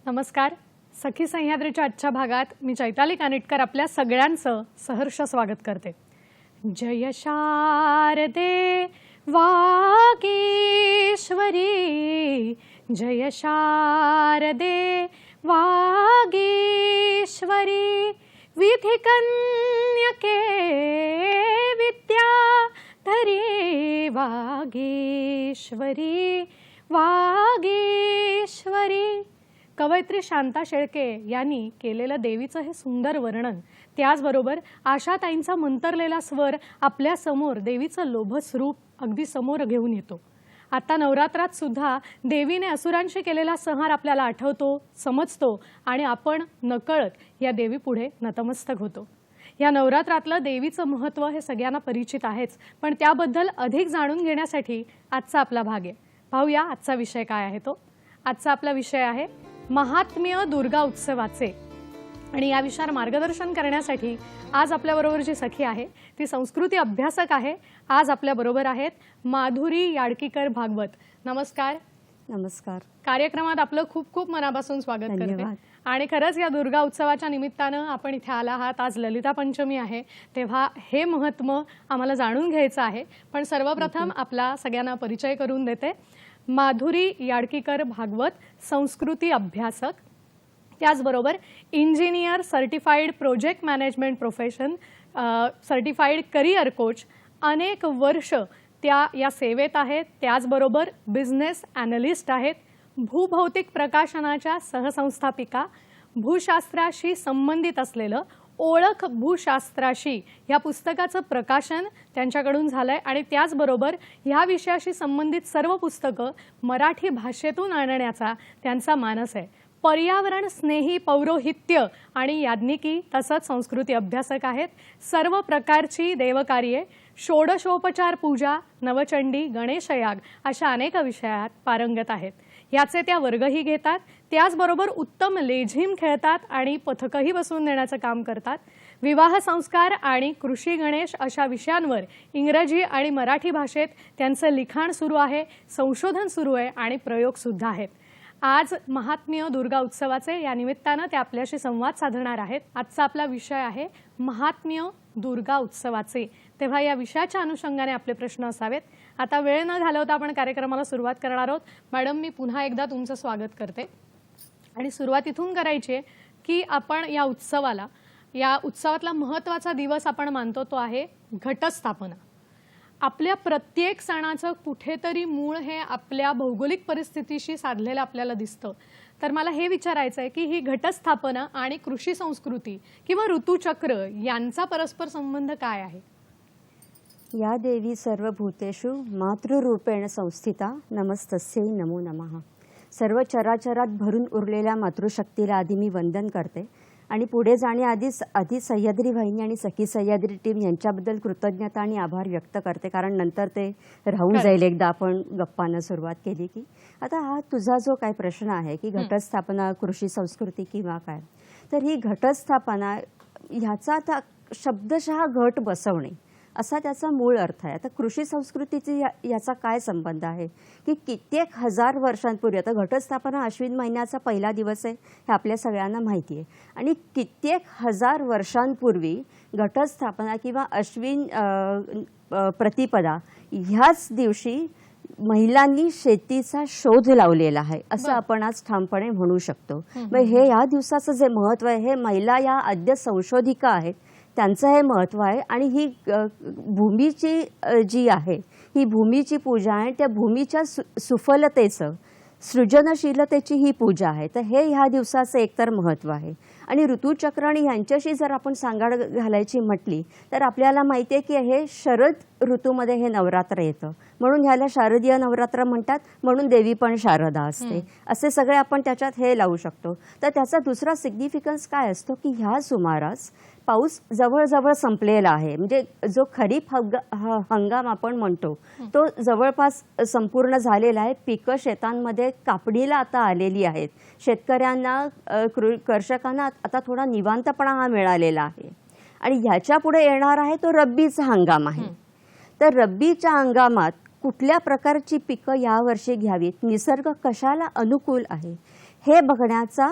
नमस्कार. सखी सह्याद्रीच्या आजच्या भागात मी चैताली कानिटकर आपल्या सगळ्यांचं सहर्ष स्वागत करते. जय शारदे वागीश्वरी, जय शारदे वागीश्वरी, विधिकन्यके विद्याधरी वागीश्वरी वागीश्वरी. कवयित्री शांता शेळके यांनी केलेलं देवीचं हे सुंदर वर्णन, त्याचबरोबर आशाताईंचा मंतरलेला स्वर आपल्या समोर देवीचं लोभस रूप अगदी समोर घेऊन येतो. आता नवरात्रात सुद्धा देवीने असुरांशी केलेला संहार आपल्याला आठवतो, समजतो आणि आपण नकळत या देवी पुढे नतमस्तक होतो. या नवरात्रातलं देवीचं महत्त्व हे सगळ्यांना परिचित आहेच, पण त्याबद्दल अधिक जाणून घेण्यासाठी आजचा आपला भाग आहे. पाहूया आजचा विषय काय आहे तो. आजचा आपला विषय आहे महात्म्य दुर्गा उत्सवाचे. आणि या विषयावर मार्गदर्शन करण्यासाठी आज आपल्याबरोबर जी सखी आहे ती संस्कृती अभ्यासक आहे. आज आपल्याबरोबर आहेत माधुरी याडकीकर भागवत. नमस्कार. नमस्कार. कार्यक्रमात आपलं खूप खूप मनापासून स्वागत करते. आणि खरंच या दुर्गा उत्सवाच्या निमित्तानं आपण इथे आला आहात. आज ललिता पंचमी आहे, तेव्हा हे महत्त्व आम्हाला जाणून घ्यायचं आहे. पण सर्वप्रथम आपला सगळ्यांना परिचय करून देते. माधुरी याडकीकर भागवत, संस्कृती अभ्यासक, त्याचबरोबर engineer, certified project management profession, certified career coach, अनेक वर्ष त्या या सेवेत आहेत. त्याचबरोबर बिझनेस ॲनलिस्ट आहेत, भूभौतिक प्रकाशनाच्या सहसंस्थापिका, भूशास्त्राशी संबंधित असलेलं ओळख भूशास्त्राशी या पुस्तकाचं प्रकाशन त्यांच्याकडून झालंय. आणि त्याचबरोबर ह्या विषयाशी संबंधित सर्व पुस्तकं मराठी भाषेतून आणण्याचा त्यांचा मानस आहे. पर्यावरण स्नेही पौरोहित्य आणि याज्ञिकी तसंच संस्कृती अभ्यासक आहेत. सर्व प्रकारची देवकार्ये, षोडशोपचार पूजा, नवचंडी, गणेशयाग अशा अनेक विषयात पारंगत आहेत. याचे त्या वर्गही घेतात. त्याचबरोबर उत्तम लेझीम खेळतात आणि पथकही बसवून देण्याचं काम करतात. विवाह संस्कार आणि कृषी गणेश अशा विषयांवर इंग्रजी आणि मराठी भाषेत त्यांचं लिखाण सुरू आहे, संशोधन सुरू आहे आणि प्रयोगसुद्धा आहेत. आज महात्म्य दुर्गा उत्सवाचे या निमित्तानं ते आपल्याशी संवाद साधणार आहेत. आजचा आपला विषय आहे महात्म्य दुर्गा उत्सवाचे. तेव्हा या विषयाच्या अनुषंगाने आपले प्रश्न असावेत. आता वेळ न घालवता आपण कार्यक्रमाला सुरुवात करणार आहोत. मॅडम, मी पुन्हा एकदा तुमचं स्वागत करते. आणि सुरुवात इथून करायची आहे की आपण या उत्सवातला महत्त्वाचा दिवस आपण मानतो तो आहे घटस्थापना. आपल्या प्रत्येक सणाचं कुठेतरी मूळ हे आपल्या भौगोलिक परिस्थितीशी साधलेलं आपल्याला दिसतं. तर मला हे विचारायचं आहे की ही घटस्थापना आणि कृषी संस्कृती किंवा ऋतुचक्र यांचा परस्पर संबंध काय आहे? या देवी सर्वभूतेषु मातृरूपेण संस्थिता, नमस्तस्यै नमो नमः. सर्व चराचरात भरून उरलेल्या मातृशक्तीला आधी मी वंदन करते आणि पुढे जाण्याआधी सह्याद्री वाहिनी आणि सखी सह्याद्री टीम यांच्याबद्दल कृतज्ञता आणि आभार व्यक्त करते, कारण नंतर ते राहून जाईल एकदा आपण गप्पांना सुरुवात केली की. आता हा तुझा जो काय प्रश्न आहे की घटस्थापना, कृषी संस्कृती किंवा काय, तर ही घटस्थापना ह्याचा आता शब्दशः घट बसवणे असा त्याचा मूळ अर्थ आहे. आता कृषी संस्कृतीची याचा काय संबंध आहे की कित्येक हजार वर्षांपूर्वी, आता घटस्थापना अश्विन महिन्याचा पहिला दिवस आहे हे आपल्या सगळ्यांना माहिती आहे, आणि कित्येक हजार वर्षांपूर्वी घटस्थापना किंवा अश्विन प्रतिपदा ह्याच दिवशी महिलांनी शेतीचा शोध लावलेला आहे असं आपण आज ठामपणे म्हणू शकतो. मग हे या दिवसाचं जे महत्त्व आहे हे महिला या आद्य संशोधिका आहेत त्यांचं हे महत्त्व आहे. आणि ही भूमीची जी आहे ही भूमीची पूजा आहे, त्या भूमीच्या सुफलतेचं, सृजनशीलतेची ही पूजा आहे. तर हे ह्या दिवसाचं एकतर महत्त्व आहे. आणि ऋतुचक्र आणि ह्यांच्याशी जर आपण सांगड घालायची म्हटली तर आपल्याला माहिती आहे की हे शरद ऋतूमध्ये हे नवरात्र येतं, म्हणून ह्याला शारदीय नवरात्र म्हणतात, म्हणून देवी पण शारदा असते, असे सगळे आपण त्याच्यात हे लावू शकतो. तर त्याचा दुसरा सिग्निफिकन्स काय असतो की ह्या सुमारास पाऊस जवळजवळ संपलेला आहे. म्हणजे जो खरीप हंगाम आपण म्हणतो तो जवळपास संपूर्ण झालेला आहे. पिकं शेतांमध्ये कापणीला आता आलेली आहेत. शेतकऱ्यांना, कर्षकांना आता थोडा निवांतपणा हा मिळालेला आहे. आणि ह्याच्या पुढे येणार आहे तो रब्बीचा हंगाम आहे. तर रब्बीच्या हंगामात कुठल्या प्रकारची पिकं यावर्षी घ्यावीत, निसर्ग कशाला अनुकूल आहे हे बघण्याचा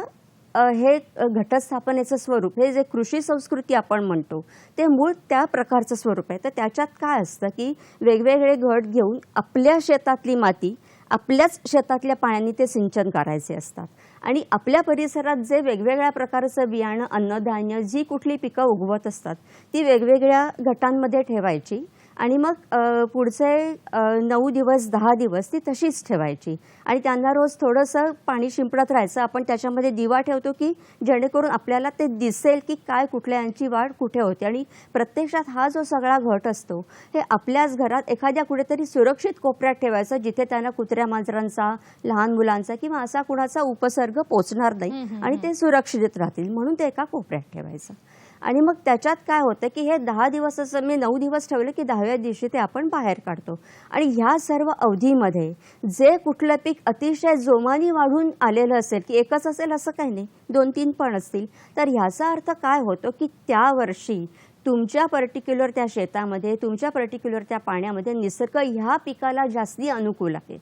हे घटस्थापनेचं स्वरूप, हे जे कृषी संस्कृती आपण म्हणतो ते मूळ त्या प्रकारचं स्वरूप आहे. तर त्याच्यात काय असतं की वेगवेगळे घट घेऊन आपल्या शेतातली माती आपल्याच शेतातल्या पाण्याने ते सिंचन करायचे असतात आणि आपल्या परिसरात जे वेगवेगळ्या प्रकारचं बियाणं, अन्नधान्य, जी कुठली पिकं उगवत असतात ती वेगवेगळ्या गटांमध्ये ठेवायची आणि मग पुढचे 9 दिवस 10 दिवस ती तशीच ठेवायची आणि त्यांना रोज थोडंसं पाणी शिंपडत राहायचं. आपण त्याच्यामध्ये दिवा ठेवतो की जेणेकरून आपल्याला ते दिसेल की काय कुठल्या यांची वाढ कुठे होते आणि प्रत्यक्षात हा जो सगळा घट असतो हे आपल्याच घरात एखाद्या कुठेतरी सुरक्षित कोपऱ्यात ठेवायचं जिथे त्यांना कुत्र्या मांजरांचा, लहान मुलांचा किंवा असा कुणाचा उपसर्ग पोचणार नाही आणि ते सुरक्षित राहतील म्हणून ते एका कोपऱ्यात ठेवायचं. आणि मग त्याच्यात काय होतं की हे 10 दिवस असं मी 9 दिवस ठेवलं की 10व्या दिवशी ते आपण बाहेर काढतो आणि ह्या सर्व अवधीमध्ये जे कुठलं पीक अतिशय जोमाने वाढून आलेलं असेल की एकच असेल असं काही नाही, 2-3 पण असतील, तर ह्याचा अर्थ काय होतो की त्या वर्षी तुमच्या पर्टिक्युलर त्या शेतामध्ये, तुमच्या पर्टिक्युलर त्या पाण्यामध्ये निसर्ग ह्या पिकाला जास्ती अनुकूल आहे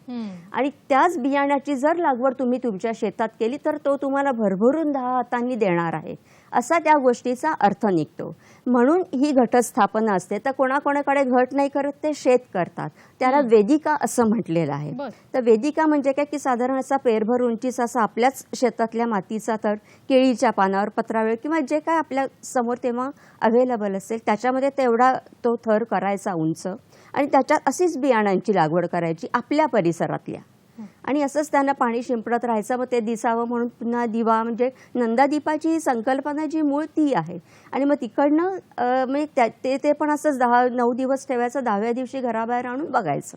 आणि त्याच बियाण्याची जर लागवड तुम्ही तुमच्या शेतात केली तर तो तुम्हाला भरभरून 10 हातांनी देणार आहे असा त्या गोष्टीचा अर्थ निघतो. म्हणून ही घटस्थापना असते. तर कोणाकोणाकडे घट नाही करत ते शेत करतात, त्याला वेदिका असं म्हटलेलं आहे. तर वेदिका म्हणजे काय की साधारण असा पेरभर उंचीचा असा आपल्याच शेतातल्या मातीचा थर केळीच्या पानावर, पत्रावळ किंवा जे काय आपल्या समोर तेव्हा अवेलेबल असेल त्याच्यामध्ये तेवढा तो थर करायचा उंच आणि त्याच्यात अशीच बियाणांची लागवड करायची आपल्या परिसरातल्या आणि असंच त्यांना पाणी शिंपडत राहायचं. मग ते दिसावं म्हणून पुन्हा दिवा, म्हणजे नंदादीपाची संकल्पना जी मूळ ती आहे आणि मग तिकडनं म्हणजे ते पण असंच 9 दिवस ठेवायचं, 10व्या दिवशी घराबाहेर आणून बघायचं.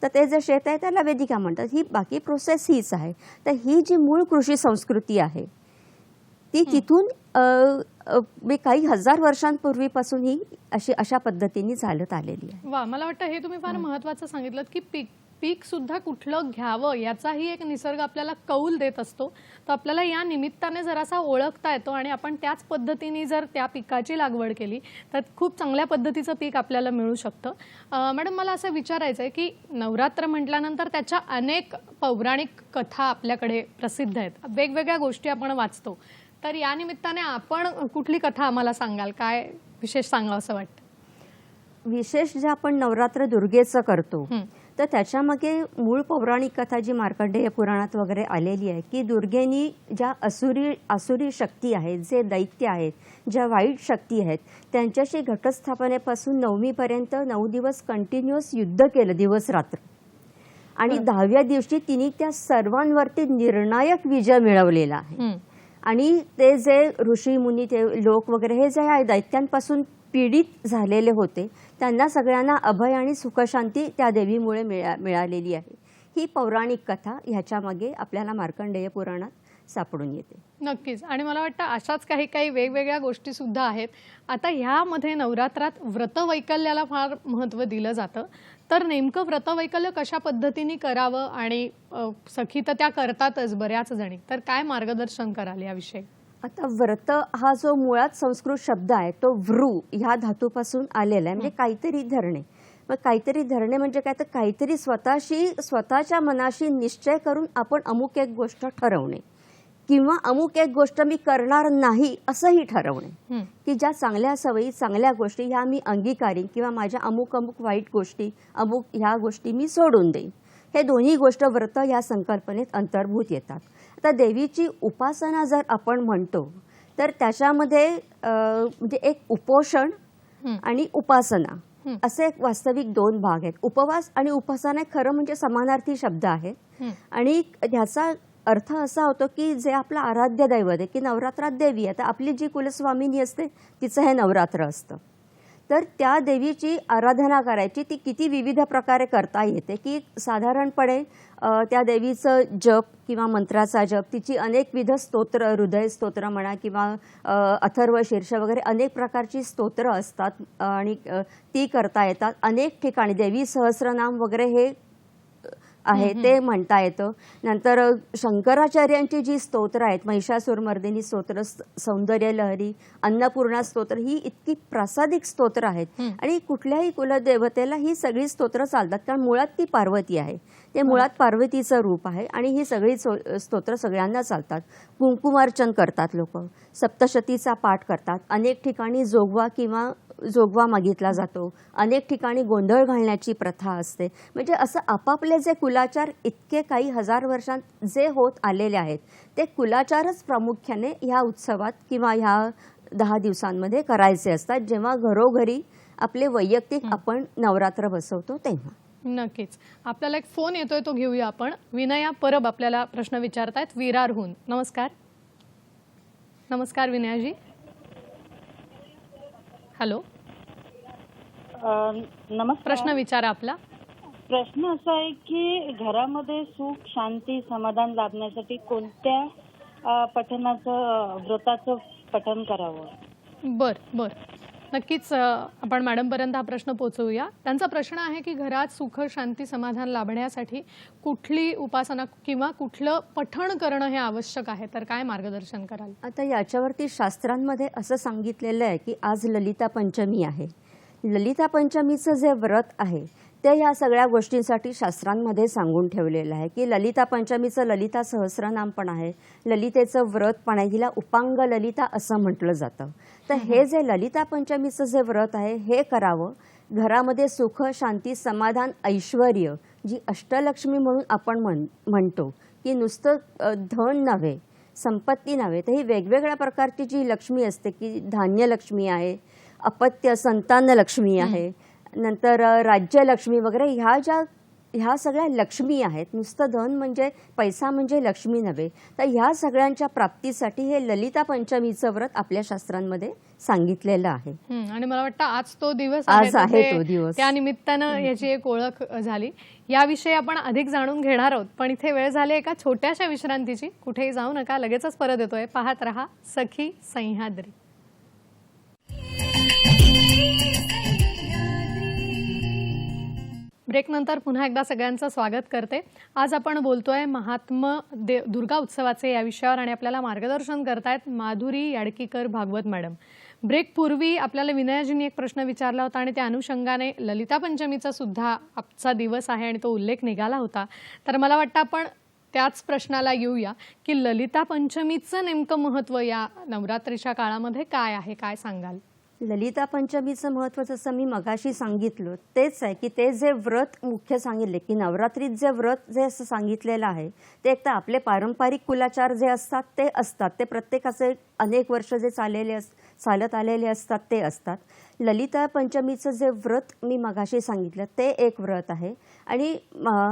तर ते जे शेत आहे त्याला वेदिका म्हणतात. ही बाकी प्रोसेस हीच आहे. तर ही जी मूळ कृषी संस्कृती आहे ती तिथून काही हजार वर्षांपूर्वीपासून ही अशा पद्धतीने चालत आलेली आहे. वा, मला वाटतं हे तुम्ही फार महत्त्वाचं सांगितलं की पीक सुद्धा कुठलं घ्यावं याचाही एक निसर्ग आपल्याला कौल देत असतो. तर आपल्याला या निमित्ताने जरासा ओळखता येतो आणि आपण त्याच पद्धतीने जर त्या पिकाची लागवड केली तर खूप चांगल्या पद्धतीचं पीक आपल्याला मिळू शकतं. मॅडम, मला असं विचारायचं आहे की नवरात्र म्हटल्यानंतर त्याच्या अनेक पौराणिक कथा आपल्याकडे प्रसिद्ध आहेत, वेगवेगळ्या गोष्टी आपण वाचतो. तर या निमित्ताने आपण कुठली कथा आम्हाला सांगाल? काय विशेष सांगावं असं वाटतं? विशेष जे आपण नवरात्र दुर्गेचं करतो तर त्याच्यामागे मूळ पौराणिक कथा जी मार्कंडेय पुराणात वगैरे आलेली आहे की दुर्गेनी ज्या आसुरी शक्ती आहेत, जे दैत्य आहेत, ज्या वाईट शक्ती आहेत त्यांच्याशी घटस्थापनेपासून 9मीपर्यंत 9 दिवस कंटिन्युअस युद्ध केलं, दिवस रात्र. आणि 10व्या दिवशी तिने त्या सर्वांवरती निर्णायक विजय मिळवलेला आहे. आणि ते जे ऋषी मुनी, ते लोक वगैरे हे जे आहे दैत्यांपासून पीडित झालेले होते त्यांना सगळ्यांना अभय आणि सुखशांती त्या देवीमुळे मिळालेली आहे. ही पौराणिक कथा ह्याच्यामागे आपल्याला मार्कंडेय पुराणात सापडून येते. नक्कीच. आणि मला वाटतं अशाच काही वेगवेगळ्या गोष्टी सुद्धा आहेत. आता ह्यामध्ये नवरात्रात व्रतवैकल्याला फार महत्त्व दिलं जातं. तर नेमकं व्रतवैकल्य कशा पद्धतीने करावं? आणि सखी तर त्या करतातच बऱ्याच जणी, तर काय मार्गदर्शन कराल याविषयी? आता व्रत हा जो मुळात संस्कृत शब्द आहे तो वृ ह्या धातूपासून आलेला आहे, म्हणजे काहीतरी धरणे. मग काहीतरी धरणे म्हणजे काय, तर काहीतरी स्वतःच्या मनाशी निश्चय करून आपण अमुक एक गोष्ट ठरवणे किंवा अमुक एक गोष्ट मी करणार नाही असंही ठरवणे की ज्या चांगल्या सवयी, चांगल्या गोष्टी ह्या मी अंगीकारीन किंवा माझ्या अमुक वाईट गोष्टी, अमुक ह्या गोष्टी मी सोडून देईन. हे दोन्ही गोष्ट व्रत या संकल्पनेत अंतर्भूत येतात. आता देवीची उपासना जर आपण म्हणतो तर त्याच्यामध्ये म्हणजे एक उपोषण आणि उपासना असे एक वास्तविक 2 भाग आहेत. उपवास आणि उपासना खरं म्हणजे समानार्थी शब्द आहेत आणि ह्याचा अर्थ असा होतो की जे आपलं आराध्य दैवत आहे की नवरात्रात देवी आहे, तर आपली जी कुलस्वामिनी असते तिचं हे नवरात्र असतं. तर त्या देवीची आराधना करायची, ती किती विविध प्रकारे करता येते की साधारणपणे त्या देवीचं जप किंवा मंत्राचा जप, तिची अनेकविध स्तोत्र, हृदय स्तोत्र म्हणा किंवा अथर्व शीर्ष वगैरे अनेक प्रकारची स्तोत्र असतात आणि ती करता येतात. अनेक ठिकाणी देवी सहस्रनाम वगैरे हे आहे ते म्हणता येतं. नंतर शंकराचार्यांची जी स्तोत्र आहेत, महिषासुरमर्दिनी स्तोत्र, सौंदर्य लहरी, अन्नपूर्णा स्तोत्र, ही इतकी प्रासादिक स्तोत्र आहेत आणि कुठल्याही कुलदेवतेला ही सगळी स्तोत्र चालतात, कारण मुळात ती पार्वती आहे. ते मुळात पार्वतीचं रूप आहे आणि ही सगळी स्तोत्र सगळ्यांना चालतात. कुंकुमार्चन करतात लोक, सप्तशतीचा पाठ करतात, अनेक ठिकाणी जोगवा मागितला जातो, अनेक ठिकाणी गोंधळ घालण्याची प्रथा असते. म्हणजे असं आपापले जे कुलाचार इतके काही हजार वर्षांत जे होत आलेले आहेत, ते कुलाचारच प्रामुख्याने ह्या उत्सवात किंवा ह्या 10 दिवसांमध्ये करायचे असतात, जेव्हा घरोघरी आपले वैयक्तिक आपण नवरात्र बसवतो तेव्हा. नक्कीच. आपल्याला एक फोन येतोय, तो घेऊया आपण. विनया परब आपल्याला प्रश्न विचारतायत विरारहून. नमस्कार. नमस्कार विनयाजी. हॅलो. नमस्कार. प्रश्न विचारा आपला. प्रश्न असा आहे की घरामध्ये सुख, शांती, समाधान लाभण्यासाठी कोणत्या व्रताचं पठण करावं? बर. नक्कीच आपण मॅडमपर्यंत हा प्रश्न पोहोचवूया. त्यांचा प्रश्न आहे की घरात सुख, शांती, समाधान लाभण्यासाठी कुठली उपासना किंवा कुठलं पठण करणं हे आवश्यक आहे, तर काय मार्गदर्शन कराल? आता याच्यावरती शास्त्रांमध्ये असं सांगितलेलं आहे की आज ललिता पंचमी आहे. ललिता पंचमीचं जे व्रत आहे ते या सगळ्या गोष्टींसाठी शास्त्रांमध्ये सांगून ठेवलेलं आहे की ललिता पंचमीचं ललिता सहस्रनाम पण आहे, ललितेचं व्रत पण आहे, हिला उपांग ललिता असं म्हटलं जातं. तर हे जे ललिता पंचमीचं जे व्रत आहे हे करावं. घरामध्ये सुख, शांती, समाधान, ऐश्वर्य, जी अष्टलक्ष्मी म्हणून आपण म्हणतो की नुसतं धन नव्हे, संपत्ती नव्हे, तर ही वेगवेगळ्या प्रकारची जी लक्ष्मी असते की धान्यलक्ष्मी आहे, अपत्य संतान लक्ष्मी आहे, नंतर राज्यलक्ष्मी वगैरे, ह्या सगळ्या लक्ष्मी आहेत. नुसतं धन म्हणजे पैसा म्हणजे लक्ष्मी नव्हे. तर ह्या सगळ्यांच्या प्राप्तीसाठी हे ललिता पंचमीचं व्रत आपल्या शास्त्रांमध्ये सांगितलेलं आहे. आणि मला वाटतं आज तो दिवस आज तर आहे तो दिवस. त्या निमित्तानं याची एक ओळख झाली. याविषयी आपण अधिक जाणून घेणार आहोत, पण इथे वेळ झाली एका छोट्याशा विश्रांतीची. कुठेही जाऊ नका, लगेचच परत येतोय. पाहत रहा सखी सह्याद्री. ब्रेकनंतर पुन्हा एकदा सगळ्यांचं स्वागत करते. आज आपण बोलतोय महात्म दुर्गा उत्सवाचे या विषयावर आणि आपल्याला मार्गदर्शन करतायत माधुरी याडकीकर भागवत मॅडम. ब्रेक पूर्वी आपल्याला विनयाजींनी एक प्रश्न विचारला होता आणि त्या अनुषंगाने ललिता पंचमीचा सुद्धा आजचा दिवस आहे आणि तो उल्लेख निघाला होता. तर मला वाटतं आपण त्याच प्रश्नाला येऊया की ललिता पंचमीचं नेमकं महत्त्व या नवरात्रीच्या काळामध्ये काय आहे, काय सांगाल? ललिता पंचमीचं महत्त्व जसं मी मगाशी सांगितलं तेच आहे की ते जे व्रत मुख्य सांगितले की नवरात्रीत जे व्रत जे असं सांगितलेलं आहे ते एक तर आपले पारंपरिक कुलाचार जे असतात ते प्रत्येकाचे अनेक वर्ष जे चालत आलेले असतात ते असतात. ललिता पंचमीचं जे व्रत मी मगाशी सांगितलं ते एक व्रत आहे आणि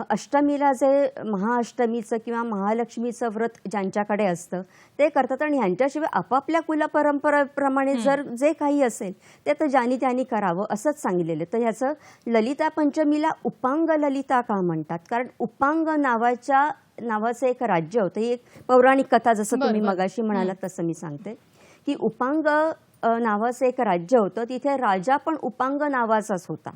अष्टमीला जे महाअष्टमीचं किंवा महालक्ष्मीचं व्रत ज्यांच्याकडे असतं ते करतात आणि ह्यांच्याशिवाय आपापल्या कुलपरंपरेप्रमाणे जर जे काही असेल ते तर ज्यांनी त्यांनी करावं असंच सांगितलेलं. तर ह्याचं ललिता पंचमीला उपांग ललिता का म्हणतात? कारण उपांग नावाचं एक राज्य होतं. ही एक पौराणिक कथा, जसं तुम्ही मगाशी म्हणालात तसं मी सांगते की उपांग नावाचं एक राज्य होतं. तिथे राजा पण उपांग नावाचाच होता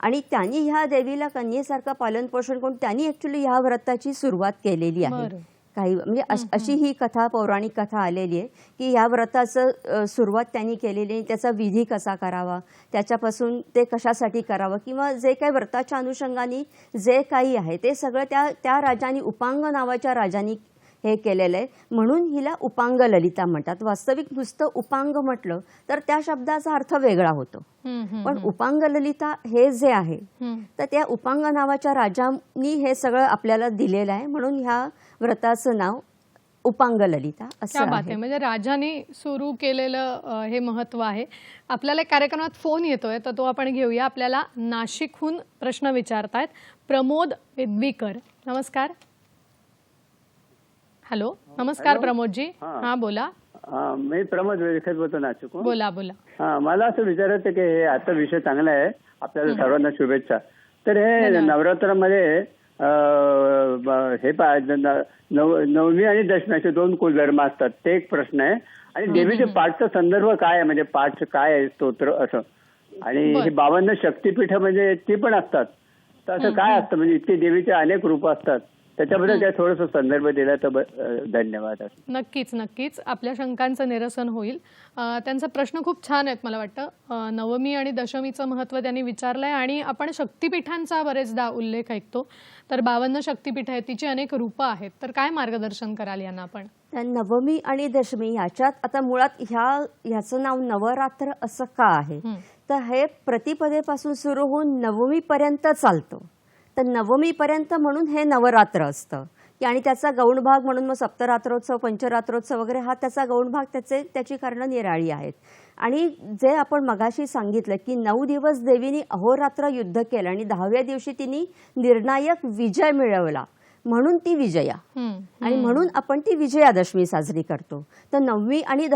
आणि त्यांनी ह्या देवीला कन्येसारखं पालन पोषण करून त्यांनी ऍक्च्युली ह्या व्रताची सुरुवात केलेली आहे. काही म्हणजे अशी ही कथा, पौराणिक कथा आलेली आहे की ह्या व्रताचं सुरुवात त्यांनी केलेली आहे. त्याचा विधी कसा करावा, त्याच्यापासून ते कशासाठी करावं किंवा जे काही व्रताच्या अनुषंगाने जे काही आहे ते सगळं त्या राजांनी, उपांग नावाच्या राजांनी हे केलेलं आहे. म्हणून हिला उपांग ललिता म्हणतात. वास्तविक नुसतं उपांग म्हटलं तर त्या शब्दाचा अर्थ वेगळा होतो, पण उपांग ललिता हे जे आहे तर त्या उपांग नावाच्या राजांनी हे सगळं आपल्याला दिलेलं आहे, म्हणून ह्या व्रताचं नाव उपांग ललिता असं आहे. म्हणजे राजाने सुरू केलेलं हे महत्व आहे. आपल्याला कार्यक्रमात फोन येतोय तर तो आपण घेऊया. आपल्याला नाशिकहून प्रश्न विचारतायत प्रमोद विद्वीकर. नमस्कार. हॅलो, नमस्कार प्रमोदजी. हा बोला. मी प्रमोद विद्वीकर बोलतो नाशिकहून. बोला. मला असं विचारायचं की हे आता विषय चांगला आहे, आपल्याला सर्वांना शुभेच्छा. तर हे नवरात्रामध्ये हे नवमी आणि दशमी असे 2 कुलधर्म असतात, ते एक प्रश्न आहे. आणि देवीचे पाठचा संदर्भ काय आहे, म्हणजे पाठ काय आहे, स्तोत्र असं. आणि ही 52 शक्तीपीठ म्हणजे ती पण असतात, तर असं काय असतं म्हणजे इतके देवीचे अनेक रूप असतात त्याच्याबद्दल काय थोडंसं संदर्भ दिला तर धन्यवाद. नक्कीच नक्कीच आपल्या शंकांचं निरसन होईल. त्यांचा प्रश्न खूप छान आहेत मला वाटतं. नवमी आणि दशमीचं महत्त्व त्यांनी विचारलंय आणि आपण शक्तिपीठांचा बरेचदा उल्लेख ऐकतो. तर 52 शक्तिपीठ आहेत, तिची अनेक रूपं आहेत. तर काय मार्गदर्शन कराल यांना आपण? नवमी आणि दशमी याच्यात आता मुळात ह्याचं नाव नवरात्र असं का आहे, तर हे प्रतिपदेपासून सुरू होऊन नवमीपर्यंत चालतं. तर नवमीपर्यंत म्हणून हे नवरात्र असतं आणि त्याचा गौण भाग म्हणून मग सप्तरात्रोत्सव, पंचरात्रोत्सव वगैरे हा त्याचा गौण भाग, त्याची कारणं निराळी आहेत. आणि जे आपण मगाशी सांगितलं की 9 दिवस देवीने अहोरात्र युद्ध केलं आणि 10व्या दिवशी तिने निर्णायक विजय मिळवला म्हणून ती विजया, आणि म्हणून आपण ती विजयादशमी साजरी करतो. तर नवमी आणि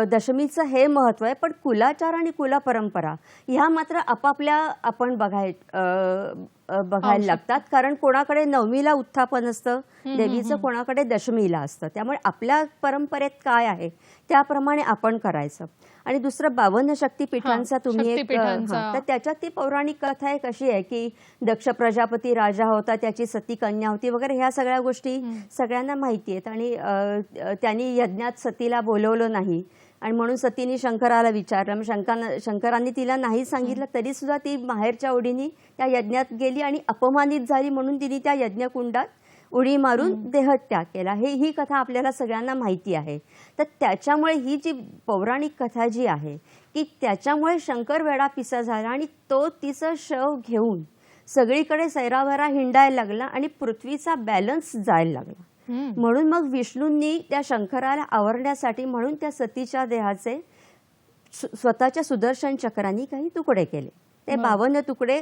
दशमीचं हे महत्व आहे. पण कुलाचार आणि कुला परंपरा ह्या मात्र आपापल्या आपण बघायला लागतात. कारण कोणाकडे नवमीला उत्थापन असतं देवीचं, कोणाकडे दशमीला असतं. त्यामुळे आपल्या परंपरेत काय आहे त्याप्रमाणे आपण करायचं. आणि दुसरं 52 शक्तिपीठांचा तुम्ही तर त्याच्यात ती पौराणिक कथा एक अशी आहे की दक्ष प्रजापती राजा होता, त्याची सती कन्या होती वगैरे, ह्या सगळ्या गोष्टी सगळ्यांना माहिती आहेत. आणि त्यांनी यज्ञात सतीला बोलवलं नाही आणि म्हणून सतीने शंकराला विचारलं. मग शंकरांनी तिला नाही सांगितलं तरी सुद्धा ती माहेरच्या ओढीने त्या यज्ञात गेली आणि अपमानित झाली म्हणून तिने त्या यज्ञकुंडात उडी मारून देहत्याग केला. ही कथा आपल्याला सगळ्यांना माहिती आहे. तर त्याच्यामुळे ही जी पौराणिक कथा जी आहे की त्याच्यामुळे शंकर वेडा पिसा झाला आणि तो तिचं शव घेऊन सगळीकडे सैराभरा हिंडायला लागला आणि पृथ्वीचा बॅलन्स जायला लागला. म्हणून मग विष्णूंनी त्या शंकराला आवरण्यासाठी म्हणून त्या सतीच्या देहाचे स्वतःच्या सुदर्शन चक्रांनी काही तुकडे केले. ते 52 तुकडे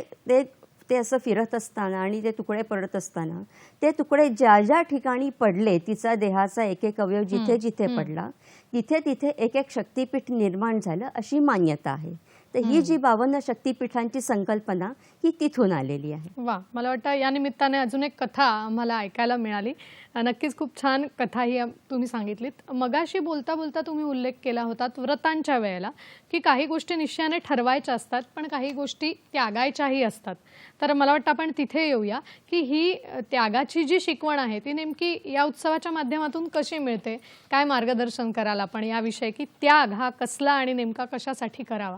ते असं फिरत असताना आणि ते तुकडे पडत असताना ते तुकडे ज्या ज्या ठिकाणी पडले, तिचा देहाचा एक एक अवयव जिथे जिथे पडला तिथे तिथे एक एक शक्तिपीठ निर्माण झालं अशी मान्यता आहे. तर ही जी 52 शक्तिपीठांची संकल्पना ही तिथून आलेली आहे. वा, मला वाटतं या निमित्ताने अजून एक कथा आम्हाला ऐकायला मिळाली. नक्कीच खूप छान कथा ही तुम्ही सांगितलीत. मगाशी बोलता बोलता तुम्ही उल्लेख केला होता व्रतांच्या वेळेला की काही गोष्टी निश्चयाने ठरवायच्या असतात पण काही गोष्टी त्यागायच्याही असतात. तर मला वाटतं आपण तिथे येऊया की ही त्यागाची जी शिकवण आहे ती नेमकी या उत्सवाच्या माध्यमातून कशी मिळते. काय मार्गदर्शन कराल आपण याविषयी की त्याग हा कसला आणि नेमका कशासाठी करावा?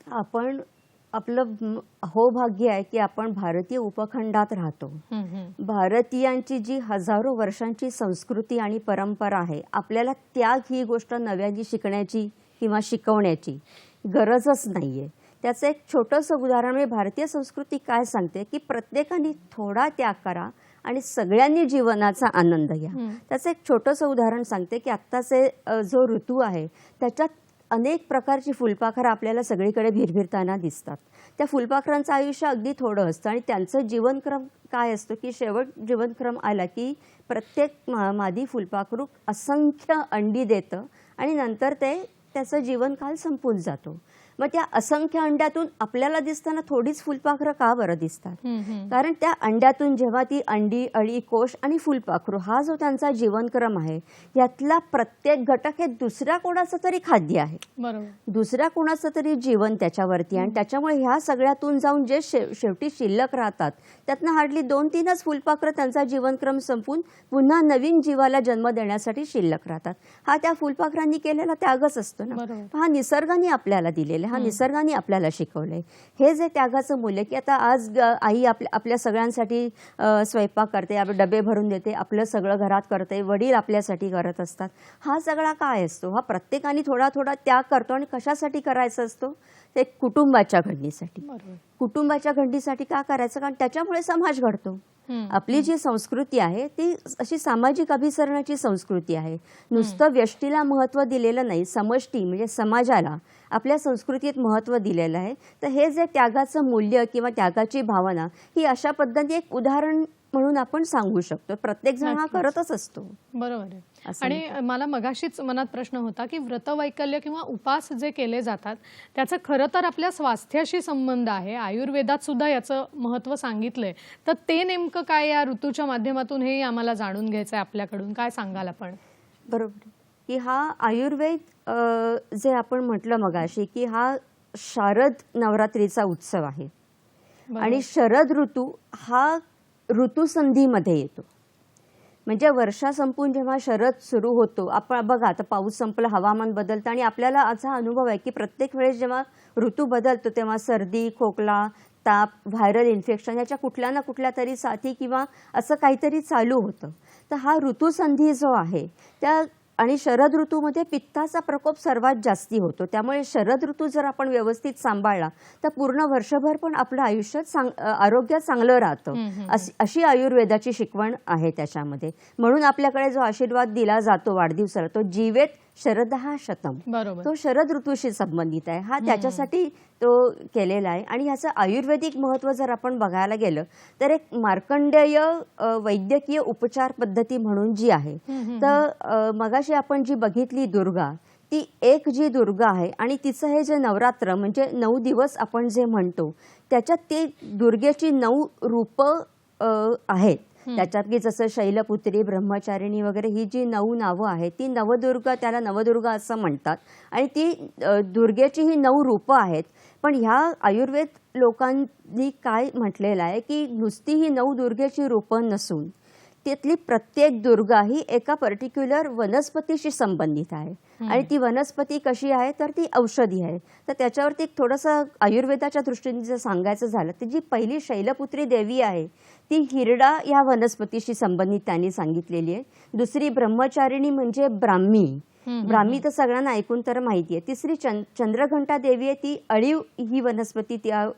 आपण आपलं अहोभाग्य आहे की आपण भारतीय उपखंडात राहतो. भारतीयांची जी हजारो वर्षांची संस्कृती आणि परंपरा आहे, आपल्याला त्याग ही गोष्ट नव्याने शिकण्याची किंवा शिकवण्याची गरजच नाहीये. त्याचं एक छोटंसं उदाहरण म्हणजे भारतीय संस्कृती काय सांगते की प्रत्येकाने थोडा त्याग करा आणि सगळ्यांनी जीवनाचा आनंद घ्या. त्याचं एक छोटंसं उदाहरण सांगते की आत्ताचे जो ऋतू आहे त्याच्यात अनेक प्रकारची फुलपाखरं आपल्याला सगळीकडे भिरभिरताना दिसतात. त्या फुलपाखरांचं आयुष्य अगदी थोडं असतं आणि त्यांचं जीवनक्रम काय असतो की शेवट जीवनक्रम आला की प्रत्येक मादी फुलपाखरू असंख्य अंडी देतं आणि नंतर त्याचं जीवनकाल संपून जातो. मग त्या असंख्य अंड्यातून आपल्याला दिसताना थोडीच फुलपाखरं का बरं दिसतात? कारण त्या अंड्यातून जेव्हा ती अंडी, अळी, कोश आणि फुलपाखरू हा जो त्यांचा जीवनक्रम आहे यातला प्रत्येक घटक हे दुसऱ्या कोणाचं तरी खाद्य आहे, दुसऱ्या कोणाचं तरी जीवन त्याच्यावरती. आणि त्याच्यामुळे ह्या सगळ्यातून जाऊन जे शेवटी शिल्लक राहतात त्यातनं हार्डली 2-3च फुलपाखरं त्यांचा जीवनक्रम संपून पुन्हा नवीन जीवाला जन्म देण्यासाठी शिल्लक राहतात. हा त्या फुलपाखरांनी केलेला त्यागच असतो ना. हा निसर्गाने आपल्याला दिलेला, हा निसर्गाने आपल्याला शिकवलंय. हे जे त्यागाचं मूल्य की आता आज आई आपल्या सगळ्यांसाठी स्वयंपाक करते, डबे भरून देते, आपलं सगळं घरात करते, वडील आपल्यासाठी करत असतात. हा सगळा काय असतो? हा प्रत्येकाने थोडा थोडा त्याग करतो. आणि कशासाठी करायचा असतो? ते कुटुंबाच्या घडणीसाठी. कुटुंबाच्या घडणीसाठी का करायचं? कारण त्याच्यामुळे समाज घडतो. आपली जी संस्कृती आहे ती अशी सामाजिक अभिसरणाची संस्कृती आहे. नुसतं व्यष्टीला महत्त्व दिलेलं नाही, समष्टी म्हणजे समाजाला आपल्या संस्कृतीत महत्त्व दिलेलं आहे. तर हे जे त्यागाचं मूल्य किंवा त्यागाची भावना ही अशा पद्धतीने एक उदाहरण म्हणून आपण सांगू शकतो. प्रत्येक जण हा करतच असतो. बरोबर आहे. आणि मला मगाशीच मनात प्रश्न होता की व्रतवैकल्य किंवा उपास जे केले जातात त्याचं खरं तर आपल्या स्वास्थ्याशी संबंध आहे. आयुर्वेदात सुद्धा याचं महत्त्व सांगितलंय. तर ते नेमकं काय या ऋतूच्या माध्यमातून हे आम्हाला जाणून घ्यायचं आहे आपल्याकडून. काय सांगाल आपण? बरोबर की हा आयुर्वेद जे आपण म्हटलं मगाशी की हा शारद नवरात्रीचा उत्सव आहे आणि शरद ऋतू हा ऋतुसंधीमध्ये येतो. म्हणजे वर्षा संपून जेव्हा शरद सुरू होतो, आपण बघा आता पाऊस संपला, हवामान बदलतं आणि आपल्याला असा अनुभव आहे की प्रत्येक वेळेस जेव्हा ऋतू बदलतो तेव्हा सर्दी, खोकला, ताप, व्हायरल इन्फेक्शन याच्या कुठल्या ना कुठल्या तरी साथी किंवा असं काहीतरी चालू होतं. तर हा ऋतुसंधी जो आहे त्या आणि शरद ऋतूमध्ये पित्ताचा प्रकोप सर्वात जास्ती होतो. त्यामुळे शरद ऋतू जर आपण व्यवस्थित सांभाळला तर पूर्ण वर्षभर पण आपलं आयुष्य आरोग्य चांगलं राहतं. अशी आयुर्वेदाची शिकवण आहे त्याच्यामध्ये. म्हणून आपल्याकडे जो आशीर्वाद दिला जातो वाढदिवसाला, तो जीवेत शरदहा शतम, बरोबर. तो शरद ऋतूशी संबंधित आहे. हा त्याच्यासाठी तो केलेला आहे. आणि ह्याचं आयुर्वेदिक महत्त्व जर आपण बघायला गेलं तर एक मार्कंडेय वैद्यकीय उपचार पद्धती म्हणून जी आहे, तर मगाशी आपण जी बघितली दुर्गा, ती एक जी दुर्गा आहे आणि तिचं हे जे नवरात्र म्हणजे 9 दिवस आपण जे म्हणतो त्याच्यात ती दुर्गेची 9 रूपं आहेत. त्याच्यात की जसं शैलपुत्री, ब्रह्मचारिणी वगैरे ही जी 9 नावं आहेत ती नवदुर्गा, त्याला नवदुर्गा असं म्हणतात. आणि ती दुर्गेची ही 9 रूपं आहेत. पण ह्या आयुर्वेद लोकांनी काय म्हटलेलं आहे की नुसती ही 9 दुर्गेची रूपं नसून त्यातली प्रत्येक दुर्गा ही एका पर्टिक्युलर वनस्पतीशी संबंधित आहे. आणि ती वनस्पती कशी आहे तर ती औषधी आहे. तर त्याच्यावरती थोडंसं आयुर्वेदाच्या दृष्टीने जर सांगायचं झालं तर जी पहिली शैलपुत्री देवी आहे ती हिरडा या वनस्पतीशी संबंधित त्यांनी सांगितलेली आहे. दुसरी ब्रह्मचारिणी म्हणजे ब्राह्मी. ब्राह्मी तर सगळ्यांना ऐकून तर माहिती आहे. तिसरी चंद्रघंटा देवी आहे, ती अळीव ही वनस्पती त्या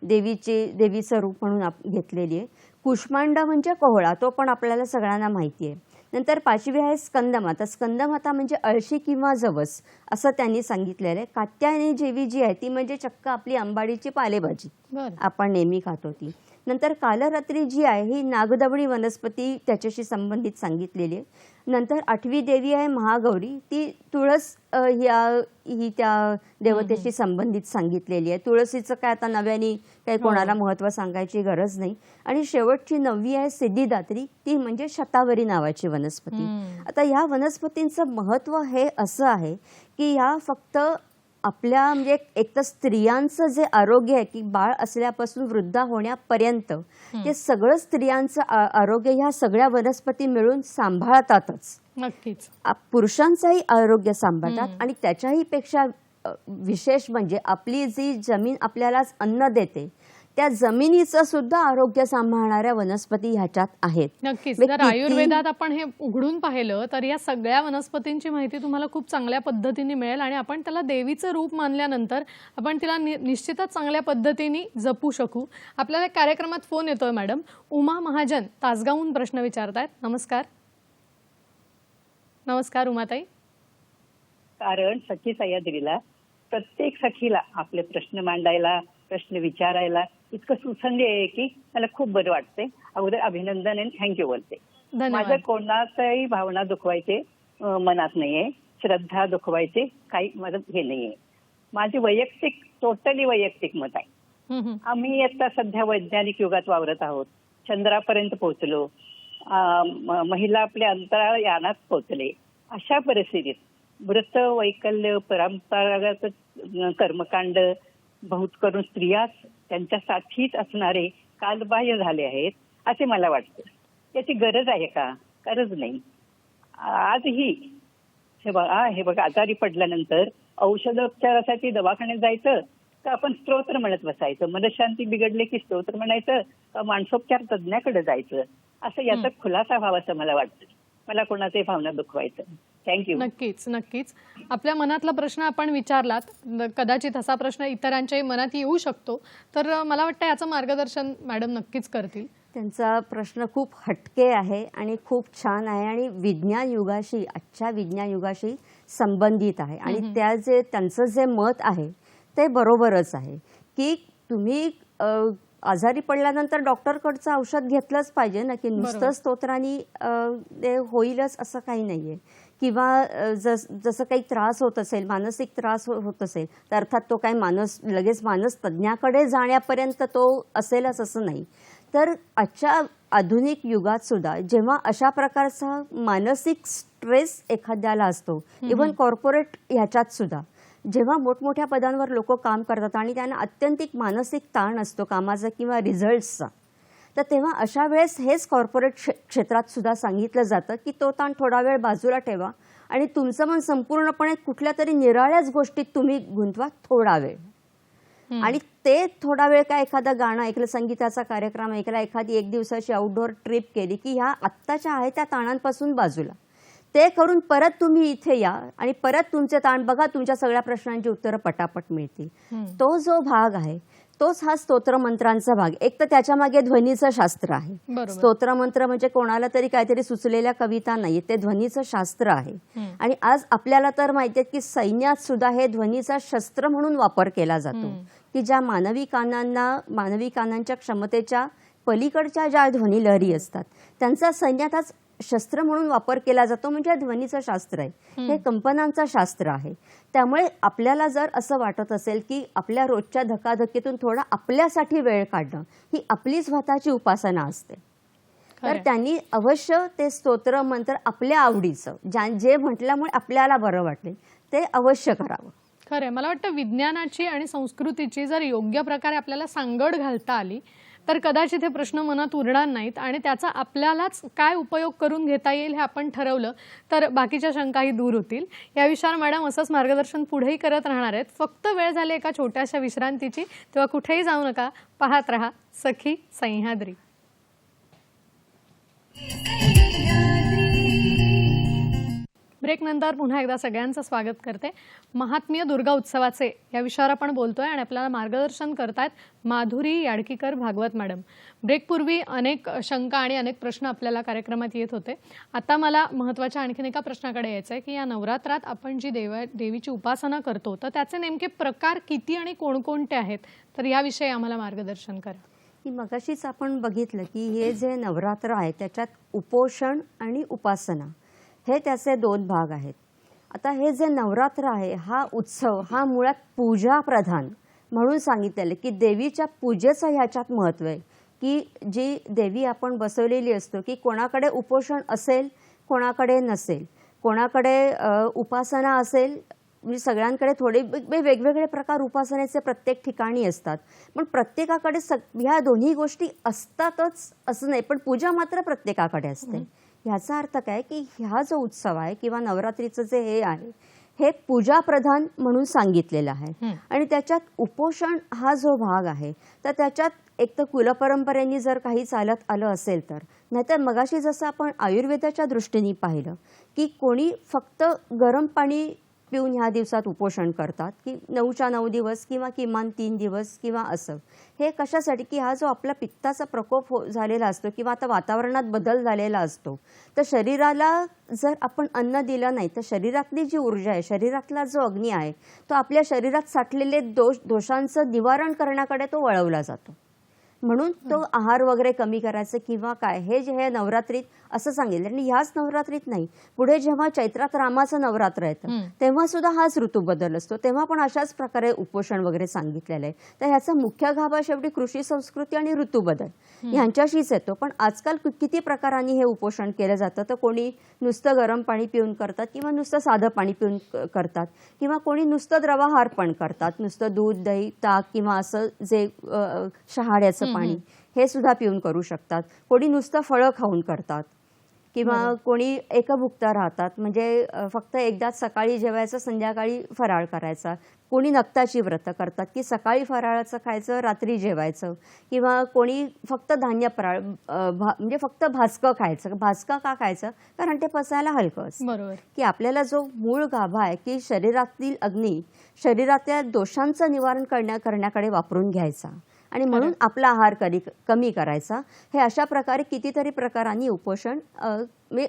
देवीचं रूप म्हणून घेतलेली आहे. कुष्मांडा म्हणजे कोहळा, तो पण आपल्याला सगळ्यांना माहिती आहे. नंतर 5वी आहे स्कंदमाता. स्कंदमाता म्हणजे अळशी किंवा जवस असं त्यांनी सांगितलेलं आहे. कात्यायनी देवी जी आहे ती म्हणजे चक्क आपली आंबाडीची पालेभाजी आपण नेहमी खातो ती. नंतर कालरात्री जी आहे ही नागदवणी वनस्पती त्याच्याशी संबंधित सांगितलेली आहे. नंतर 8वी देवी आहे महागौरी, ती तुळस ही त्या देवतेशी संबंधित सांगितलेली आहे. तुळसीचं काय आता नव्याने काही कोणाला महत्त्व सांगायची गरज नाही. आणि शेवटची 9वी आहे सिद्धिदात्री, ती म्हणजे शतावरी नावाची वनस्पती. आता ह्या वनस्पतींचं महत्त्व हे असं आहे की ह्या फक्त आपल्या म्हणजे एक तर स्त्रियांचं जे आरोग्य आहे की बाळ असल्यापासून वृद्ध होण्यापर्यंत ते सगळं स्त्रियांचं आरोग्य ह्या सगळ्या वनस्पती मिळून सांभाळतातच. नक्कीच. पुरुषांचंही आरोग्य सांभाळतात. आणि त्याच्याही पेक्षा विशेष म्हणजे आपली जी जमीन आपल्याला अन्न देते त्या जमिनीचं सुद्धा आरोग्य सांभाळणाऱ्या वनस्पती ह्याच्यात आहेत. नक्कीच. जर आयुर्वेदात आपण हे उघडून पाहिलं तर या सगळ्या वनस्पतींची माहिती तुम्हाला खूप चांगल्या पद्धतीने मिळेल आणि आपण त्याला देवीचं रूप मानल्यानंतर आपण तिला निश्चितच चांगल्या पद्धतीने जपू शकू. आपल्याला कार्यक्रमात फोन येतोय मॅडम. उमा महाजन तासगावहून प्रश्न विचारतायत. नमस्कार. नमस्कार उमाताई. कारण सखी सह्याद्रीला प्रत्येक सखीला आपले प्रश्न मांडायला, प्रश्न विचारायला इतकं सुसंधी आहे की मला खूप बरं वाटते. अगोदर अभिनंदन आणि थँक्यू बोलते. माझं कोणाचाही भावना दुखवायचे मनात नाहीये, श्रद्धा दुखवायचे काही माझं हे नाहीये. माझे वैयक्तिक टोटली वैयक्तिक मत आहे. आम्ही आता सध्या वैज्ञानिक युगात वावरत आहोत. चंद्रापर्यंत पोहोचलो, महिला आपल्या अंतराळ यानात पोहोचले. अशा परिस्थितीत व्रत, वैकल्य, परंपरागत कर्मकांड बहुत करून स्त्रियाच त्यांच्यासाठीच असणारे कालबाह्य झाले आहेत असे मला वाटतं. त्याची गरज आहे का? गरज नाही. आजही हे बघा आजारी पडल्यानंतर औषधोपचारासाठी दवाखान्यात जायचं का आपण स्तोत्र म्हणत बसायचं? मनशांती बिघडले की स्तोत्र म्हणायचं का मानसोपचार तज्ज्ञाकडे जायचं? असं याचा खुलासा व्हावा असं मला वाटतं. मला कोणाचाही भावना दुखवायचं. थँक्यू. नक्कीच नक्कीच. आपल्या मनातला प्रश्न आपण विचारलात. कदाचित असा प्रश्न इतरांच्याही मनात येऊ शकतो. तर मला वाटतं याचं मार्गदर्शन मॅडम नक्कीच करतील. त्यांचा प्रश्न खूप हटके आहे आणि खूप छान आहे आणि विज्ञान युगाशी, आजच्या विज्ञान युगाशी संबंधित आहे. आणि त्यांचं जे मत आहे ते बरोबरच आहे की तुम्ही आजारी पडल्यानंतर डॉक्टरकडचं औषध घेतलंच पाहिजे ना, की नुसतं स्तोत्राने ते होईलच असं काही नाहीये. किंवा जसं काही त्रास होत असेल, मानसिक त्रास होत असेल तर अर्थात तो काही लगेच मानस तज्ज्ञाकडे जाण्यापर्यंत तो असेलच असं नाही. तर आजच्या आधुनिक युगात सुद्धा जेव्हा अशा प्रकारचा मानसिक स्ट्रेस एखाद्याला असतो, इव्हन कॉर्पोरेट ह्याच्यात सुद्धा, जेव्हा मोठमोठ्या पदांवर लोक काम करतात आणि त्यांना अत्यंतिक मानसिक ताण असतो कामाचा किंवा रिझल्ट्सचा, तर तेव्हा अशा वेळेस हेच कॉर्पोरेट क्षेत्रात सुद्धा सांगितलं जातं की तो ताण थोडा वेळ बाजूला ठेवा आणि तुमचं मन संपूर्णपणे कुठल्या तरी निराळ्याच गोष्टीत तुम्ही गुंतवा थोडा वेळ. आणि ते थोडा वेळ काय एखादं गाणं ऐकलं, संगीताचा कार्यक्रम ऐकला, एखादी एक दिवसाची आउटडोअर ट्रिप केली की ह्या आत्ताच्या आहे त्या ताणांपासून बाजूला ते करून परत तुम्ही इथे या आणि परत तुमचे ताण बघा, तुमच्या सगळ्या प्रश्नांची उत्तरं पटापट मिळतील. तो जो भाग आहे तोच हा स्तोत्रमंत्रांचा भाग. एक तर त्याच्या मागे ध्वनीचं शास्त्र आहे. स्तोत्रमंत्र म्हणजे कोणाला तरी काहीतरी सुचलेल्या कविता नाही, ते ध्वनीचं शास्त्र आहे. आणि आज आपल्याला तर माहिती आहे की सैन्यात सुद्धा हे ध्वनीचा शस्त्र म्हणून वापर केला जातो की ज्या मानवी कानांच्या क्षमतेच्या पलीकडच्या ज्या ध्वनी लहरी असतात त्यांचा सैन्यात आज शस्त्र म्हणून वापर केला जातो. म्हणजे ध्वनीचं शास्त्र आहे, हे कंपनांचं शास्त्र आहे. त्यामुळे आपल्याला जर असं वाटत असेल की आपल्या रोजच्या धकाधकीतून थोडा आपल्यासाठी वेळ काढणं ही आपली स्वतःची उपासना असते, तर त्यांनी अवश्य ते स्तोत्र मंत्र आपल्या आवडीचं जे म्हटल्यामुळे आपल्याला बरं वाटेल ते अवश्य करावं. खरंय, मला वाटतं विज्ञानाची आणि संस्कृतीची जर योग्य प्रकारे आपल्याला सांगड घालता आली तर कदाचित हे प्रश्न मनात उरणार नाहीत आणि त्याचा आपल्यालाच काय उपयोग करून घेता येईल हे आपण ठरवलं तर बाकीच्या शंकाही दूर होतील. या विषयावर मॅडम असंच मार्गदर्शन पुढेही करत राहणार आहेत. फक्त वेळ झाली एका छोट्याशा विश्रांतीची, तेव्हा कुठेही जाऊ नका, पाहत रहा सखी सह्याद्री. ब्रेक नंतर पुन्हा एकदा सगळ्यांचं स्वागत करते. महात्म्य दुर्गा उत्सवाचे या विषयावर आपण बोलतोय आणि आपल्याला मार्गदर्शन करतायत माधुरी याडकीकर भागवत मॅडम. ब्रेकपूर्वी अनेक शंका आणि अनेक प्रश्न आपल्याला कार्यक्रमात येत होते. आता मला महत्त्वाच्या आणखीन एका प्रश्नाकडे यायचं आहे की या नवरात्रात आपण जी देवीची उपासना करतो तर त्याचे नेमके प्रकार किती आणि कोणकोणते आहेत, तर याविषयी आम्हाला मार्गदर्शन करा. की मगाशीच आपण बघितलं की हे जे नवरात्र आहे त्याच्यात उपोषण आणि उपासना हे त्याचे दोन भाग आहेत. आता हे जे नवरात्र आहे हा उत्सव हा मुळात पूजा प्रधान म्हणून सांगितलेलं की देवीच्या पूजेचं ह्याच्यात महत्त्व आहे की जी देवी आपण बसवलेली असतो की कोणाकडे उपोषण असेल कोणाकडे नसेल, कोणाकडे उपासना असेल, म्हणजे सगळ्यांकडे थोडे वेगवेगळे प्रकार उपासनेचे प्रत्येक ठिकाणी असतात, पण प्रत्येकाकडे ह्या दोन्ही गोष्टी असतातच असं नाही, पण पूजा मात्र प्रत्येकाकडे असते. ह्याचा अर्थ काय की ह्या जो उत्सव आहे किंवा नवरात्रीचं जे हे आहे हे पूजा प्रधान म्हणून सांगितलेलं आहे. आणि त्याच्यात उपोषण हा जो भाग आहे तर त्याच्यात एक तर कुलपरंपरेने जर काही चालत आलं असेल तर, नाहीतर मगाशी जसं आपण आयुर्वेदाच्या दृष्टीने पाहिलं की कोणी फक्त गरम पाणी पिऊन ह्या दिवसात उपोषण करतात की 9च्या 9 दिवस किंवा किमान 3 दिवस किंवा असं. हे कशासाठी की हा जो आपला पित्ताचा प्रकोप झालेला असतो किंवा आता वातावरणात बदल झालेला असतो तर शरीराला जर आपण अन्न दिलं नाही तर शरीरातली जी ऊर्जा आहे, शरीरातला जो अग्नी आहे तो आपल्या शरीरात साठलेले दोषांचं निवारण करण्याकडे तो वळवला जातो. म्हणून तो आहार वगैरे कमी करायचं किंवा काय हे नवरात्रीत असं सांगितलं. आणि ह्याच नवरात्रीत नाही, पुढे जेव्हा चैत्रात रामाचं नवरात्र येतं तेव्हा सुद्धा हाच ऋतू बदल असतो, तेव्हा पण अशाच प्रकारे उपोषण वगैरे सांगितलेलं आहे. तर ह्याचा मुख्य गाभा शेवटी कृषी संस्कृती आणि ऋतूबदल ह्यांच्याशीच येतो. पण आजकाल किती प्रकारांनी हे उपोषण केलं जातं. तर कोणी नुसतं गरम पाणी पिऊन करतात किंवा नुसतं साधं पाणी पिऊन करतात किंवा कोणी नुसतं द्रवाहार पण करतात, नुसतं दूध दही ताक किंवा असं जे शहाळ्याचं पाणी हे सुद्धा पिऊन करू शकतात. कोणी नुसतं फळं खाऊन करतात किंवा कोणी एकभुक्ता राहतात, म्हणजे फक्त एकदाच सकाळी जेवायचं संध्याकाळी फराळ करायचा. कोणी नक्ताची व्रतं करतात की सकाळी फराळाचं खायचं रात्री जेवायचं, किंवा कोणी फक्त धान्य फराळ म्हणजे फक्त भाजकं खायचं. भाजकं का खायचं? कारण ते पचायला हलकं असतं. बरोबर की आपल्याला जो मूळ गाभा आहे की शरीरातील अग्नी शरीरातल्या दोषांचं निवारण करण्याकडे वापरून घ्यायचा आणि म्हणून आपला आहार कमी करायचा. हे अशा प्रकारे कितीतरी प्रकारांनी उपोषण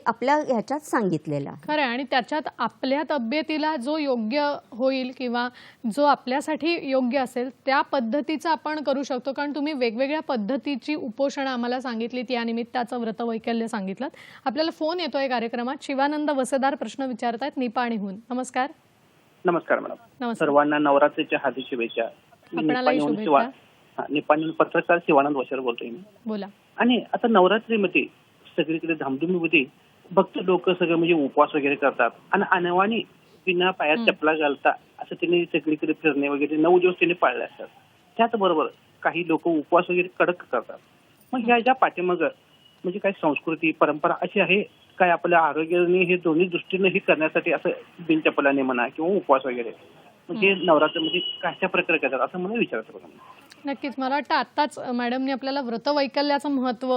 आपल्या ह्याच्यात सांगितलेलं आहे. खरं. आणि त्याच्यात आपल्या तब्येतीला जो योग्य होईल किंवा जो आपल्यासाठी योग्य असेल त्या पद्धतीचं आपण करू शकतो. कारण तुम्ही वेगवेगळ्या पद्धतीची उपोषण आम्हाला सांगितलीत, या निमित्ताचं व्रतवैकल्य सांगितलं. आपल्याला फोन येतोय कार्यक्रमात. शिवानंद वसेदार प्रश्न विचारतायत निपाणीहून. नमस्कार. नमस्कार मॅडम. नमस्कार. सर्वांना नवरात्रीच्या हार्दिक शुभेच्छा. निपाणीहून पत्रकार शिवानंद वसेदार बोलतोय मी. बोला. आणि आता नवरात्रीमध्ये सगळीकडे धामधुमीमध्ये भक्त लोक सगळं म्हणजे उपवास वगैरे करतात आणि अनवाणी बिना पायात चपला घालता असं त्यांनी सगळीकडे फिरणे वगैरे 9 दिवस त्यांनी पाळले असतात. त्याचबरोबर काही लोक उपवास वगैरे कडक करतात. मग ह्या ज्या पाठीमागं म्हणजे काही संस्कृती परंपरा अशी आहे काय आपल्या आरोग्याने हे दोन्ही दृष्टीने हे करण्यासाठी असं बिनचपलाने म्हणा किंवा उपवास वगैरे म्हणजे नवरात्रमध्ये कशा प्रकारे करतात असं मला विचारायचं बघा. नक्कीच. मला वाटतं आत्ताच मॅडमने आपल्याला व्रतवैकल्याचं महत्त्व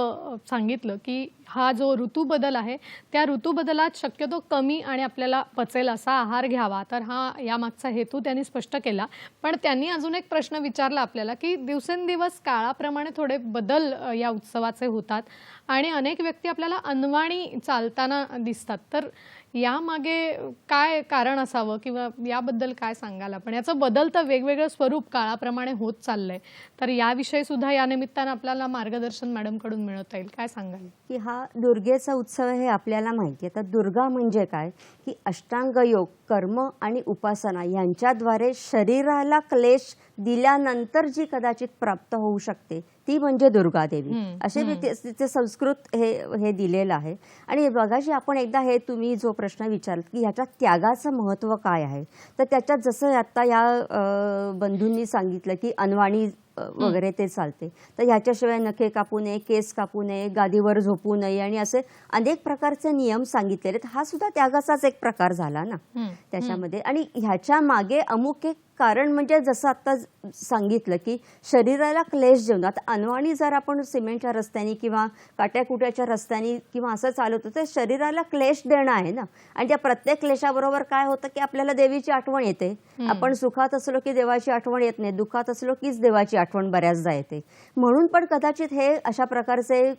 सांगितलं की हा जो ऋतूबदल आहे त्या ऋतूबदलात शक्यतो कमी आणि आपल्याला पचेल असा आहार घ्यावा, तर हा यामागचा हेतू त्यांनी स्पष्ट केला. पण त्यांनी अजून एक प्रश्न विचारला आपल्याला की दिवसेंदिवस काळाप्रमाणे थोडे बदल या उत्सवाचे होतात आणि अनेक व्यक्ती आपल्याला अनवाणी चालताना दिसतात, तर यामागे काय कारण असावं किंवा याबद्दल काय सांगाल आपण? याचं बदलतं वेगवेगळं स्वरूप काळाप्रमाणे होत चाललंय, तर याविषयी सुद्धा या निमित्तानं आपल्याला मार्गदर्शन मॅडमकडून मिळवता येईल. काय सांगाल? की हा दुर्गेचा उत्सव हे आपल्याला माहिती आहे. तर दुर्गा म्हणजे काय की अष्टांग योग, कर्म आणि उपासना यांच्याद्वारे शरीराला क्लेश दिल्यानंतर जी कदाचित प्राप्त होऊ शकते ती म्हणजे दुर्गा देवी असे तिचे संस्कृत हे दिलेलं आहे. आणि बघाशी आपण एकदा हे तुम्ही जो प्रश्न विचारलात की ह्याच्या त्यागाचं महत्त्व काय आहे, तर त्याच्यात जसं आता या बंधूंनी सांगितलं की अनवाणी वगैरे ते चालते, तर ह्याच्याशिवाय नखे कापू नये, केस कापू नये, गादीवर झोपू नये आणि असे अनेक प्रकारचे नियम सांगितलेले. हा सुद्धा त्यागाचाच एक प्रकार झाला ना त्याच्यामध्ये. आणि ह्याच्या मागे अमुक एक कारण म्हणजे जसं आता सांगितलं की शरीराला क्लेश देऊन, आता अनवाणी जर आपण सिमेंटच्या रस्त्याने किंवा काट्याकुट्याच्या रस्त्याने किंवा असं चालवतो तर शरीराला क्लेश देणं आहे ना. आणि त्या प्रत्येक क्लेशाबरोबर काय होतं की आपल्याला देवीची आठवण येते. आपण सुखात असलो की देवाची आठवण येत नाही, दुःखात असलो कीच देवाची आठवण बऱ्याचदा येते. म्हणून पण कदाचित हे अशा प्रकारचे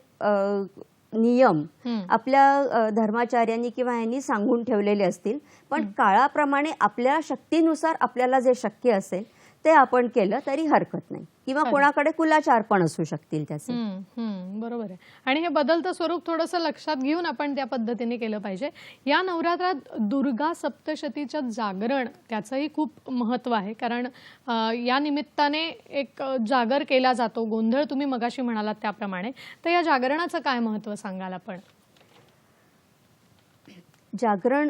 नियम आपल्या धर्माचार्यांनी किंवा यांनी सांगून ठेवलेले असतील. पण काळाप्रमाणे आपल्या शक्तीनुसार आपल्याला जे शक्य असेल ते आपण केलं तरी हरकत नाही. किंवा कोणाकडे कुलाचार पण असू शकतील त्याचे. बरोबर आहे. आणि हे बदलतं स्वरूप थोडंसं लक्षात घेऊन आपण त्या पद्धतीने केलं पाहिजे. या नवरात्रात दुर्गा सप्तशतीचं जागरण त्याचंही खूप महत्त्व आहे, कारण या निमित्ताने एक जागर केला जातो. गोंधळ तुम्ही मगाशी म्हणालात त्याप्रमाणे, तर या जागरणाचं काय महत्त्व सांगाल आपण? जागरण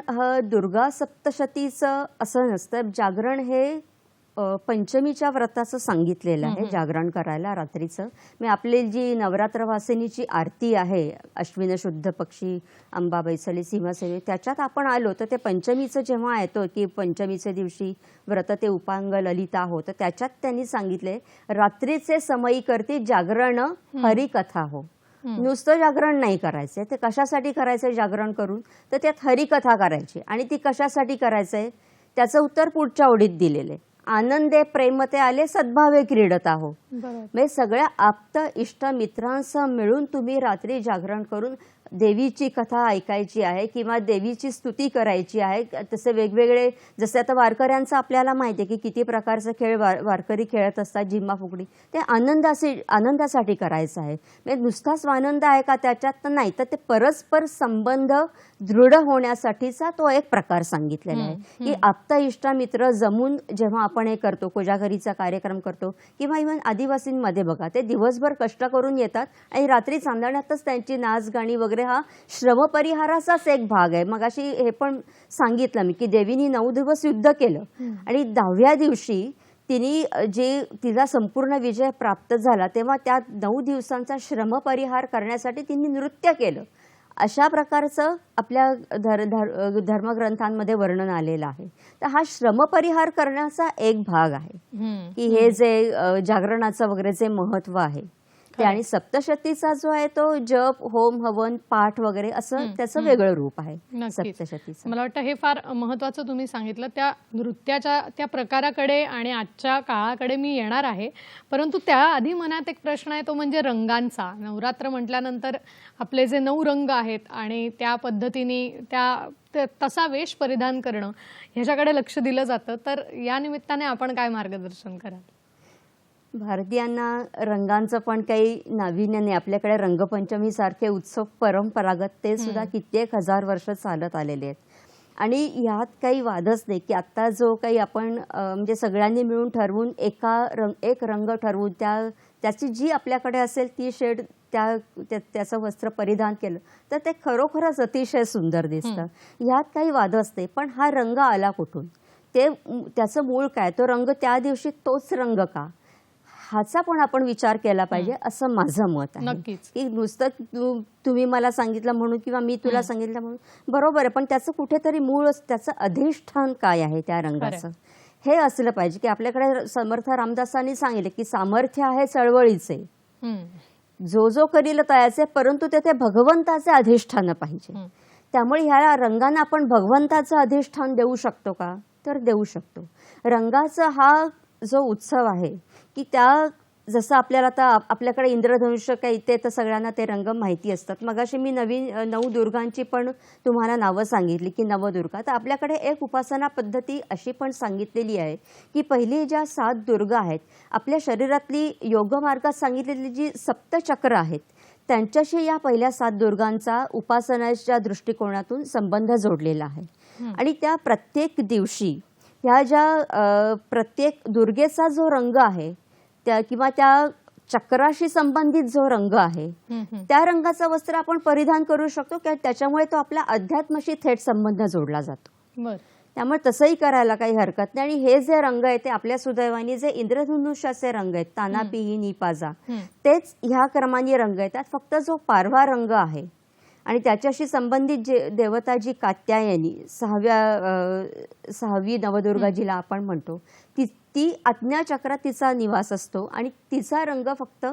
दुर्गा सप्तशतीचं असं नसतं. जागरण हे पंचमीच्या व्रताचं सांगितलेलं आहे जागरण करायला रात्रीचं. मी आपली जी नवरात्रवासिनीची आरती आहे अश्विन शुद्ध पक्षी अंबा बैसली सिंहसेनी त्याच्यात आपण आलो तर ते पंचमीचं जेव्हा येतो की पंचमीच्या दिवशी व्रत ते उपांग ललिता हो, तर त्याच्यात त्यांनी सांगितले रात्रीचे समयी करती जागरण हरिकथा हो. नुसतं जागरण नाही करायचंय. ते कशासाठी करायचंय जागरण करून, तर त्यात हरिकथा करायची. आणि ती कशासाठी करायचंय त्याचं उत्तर पुढच्या ओळीत दिलेले. आनंदे प्रेमते आले सद्भावे क्रीडता हो. म्हणजे सगळ्या आप्त इष्ट मित्रांसह मिळून तुम्ही रात्री जागरण करून देवीची कथा ऐकायची आहे किंवा देवीची स्तुती करायची आहे. तसे वेगवेगळे जसे आता वारकऱ्यांचं आपल्याला माहिती आहे की किती प्रकारचे खेळ वारकरी खेळत असतात. जिम्मा फुगडी ते आनंदासाठी करायचं आहे. म्हणजे नुसताच आनंद आहे का त्याच्यात, तर नाही, तर ते परस्पर संबंध दृढ होण्यासाठीचा तो एक प्रकार सांगितलेला आहे की आप्ता इष्टा मित्र जमून जेव्हा आपण हे करतो, कोजागरीचा कार्यक्रम करतो किंवा इव्हन आदिवासींमध्ये बघा ते दिवसभर कष्ट करून येतात आणि रात्री चांदण्यातच त्यांची नाच गाणी वगैरे हा श्रमपरिहाराचाच एक भाग आहे. मग अशी हे पण सांगितलं मी की देवीनी 9 दिवस युद्ध केलं आणि 10व्या दिवशी तिला संपूर्ण विजय प्राप्त झाला तेव्हा त्या 9 दिवसांचा श्रमपरिहार करण्यासाठी तिने नृत्य केलं. अशा प्रकारचं आपल्या धर्मग्रंथांमध्ये वर्णन आलेलं आहे. तर हा श्रमपरिहार करण्याचा एक भाग आहे की हे जे जागरणाचं वगैरे जे महत्व आहे ते. आणि सप्तशतीचा जो आहे तो जप, होम, हवन, पाठ वगैरे असं त्याचं वेगळं रूप आहे सप्तशतीचं. मला वाटतं हे फार महत्त्वाचं तुम्ही सांगितलं. त्या नृत्याच्या त्या प्रकाराकडे आणि आजच्या काळाकडे मी येणार आहे, परंतु त्याआधी मनात एक प्रश्न आहे, तो म्हणजे रंगांचा. नवरात्र म्हटल्यानंतर आपले जे 9 रंग आहेत आणि त्या पद्धतीने तसा वेश परिधान करणं ह्याच्याकडे लक्ष दिलं जातं, तर या निमित्ताने आपण काय मार्गदर्शन कराल? भारतीयांना रंगांचं पण काही नाविन्य नाही. आपल्याकडे रंगपंचमी सारखे उत्सव परंपरागत ते सुद्धा कित्येक हजार वर्ष चालत आलेले आहेत. आणि ह्यात काही वादच नाही की आता जो काही आपण म्हणजे सगळ्यांनी मिळून ठरवून एक रंग ठरवून त्याची जी आपल्याकडे असेल ती शेड त्याचं वस्त्र परिधान केलं तर ते खरोखरच अतिशय सुंदर दिसतं. ह्यात काही वादच नाही. पण हा रंग आला कुठून, त्याचं मूळ काय, तो रंग त्या दिवशी तोच रंग का, ह्याचा पण आपण विचार केला पाहिजे असं माझं मत आहे. नक्कीच. की नुसतं तुम्ही मला सांगितलं म्हणून किंवा मी तुला सांगितलं म्हणून बरोबर आहे, पण त्याचं कुठेतरी मूळ, त्याचं अधिष्ठान काय आहे त्या रंगाचं हे असलं पाहिजे. की आपल्याकडे समर्थ रामदासांनी सांगितले की सामर्थ्य आहे चळवळीचे, जो करील तयाचे, परंतु तेथे भगवंताचे अधिष्ठान पाहिजे. त्यामुळे ह्या रंगांना आपण भगवंताचं अधिष्ठान देऊ शकतो का, तर देऊ शकतो. रंगाचा हा जो उत्सव आहे की जसं आपल्याला आता आपल्याकडे इंद्रधनुष्य काही ते तर सगळ्यांना ते रंग माहिती असतात. मगाशी मी नवीन 9 दुर्गांची पण तुम्हाला नावं सांगितली की नवदुर्गा. तर आपल्याकडे एक उपासना पद्धती अशी पण सांगितलेली आहे की पहिली ज्या 7 दुर्गा आहेत, आपल्या शरीरातली योगमार्गात सांगितलेली जी सप्तचक्र आहेत त्यांच्याशी या पहिल्या 7 दुर्गांचा उपासनाच्या दृष्टिकोनातून संबंध जोडलेला आहे. आणि त्या प्रत्येक दिवशी ह्या ज्या प्रत्येक दुर्गेचा जो रंग आहे किंवा त्या चक्राशी संबंधित जो रंग आहे त्या रंगाचं वस्त्र आपण परिधान करू शकतो की त्याच्यामुळे तो आपल्या अध्यात्माशी थेट संबंध जोडला जातो. त्यामुळे तसंही करायला काही हरकत नाही. आणि हे जे रंग आहे ते आपल्या सुदैवाने जे इंद्रधनुष्याचे रंग आहेत, तानापिही निपाजा, तेच ह्या क्रमाने रंग येतात. फक्त जो पारवा रंग आहे आणि त्याच्याशी संबंधित जे देवता जी कात्यायनी, 6वी नवदुर्गा जिला आपण म्हणतो, ती आज्ञाचक्रात तिचा निवास असतो आणि तिचा रंग फक्त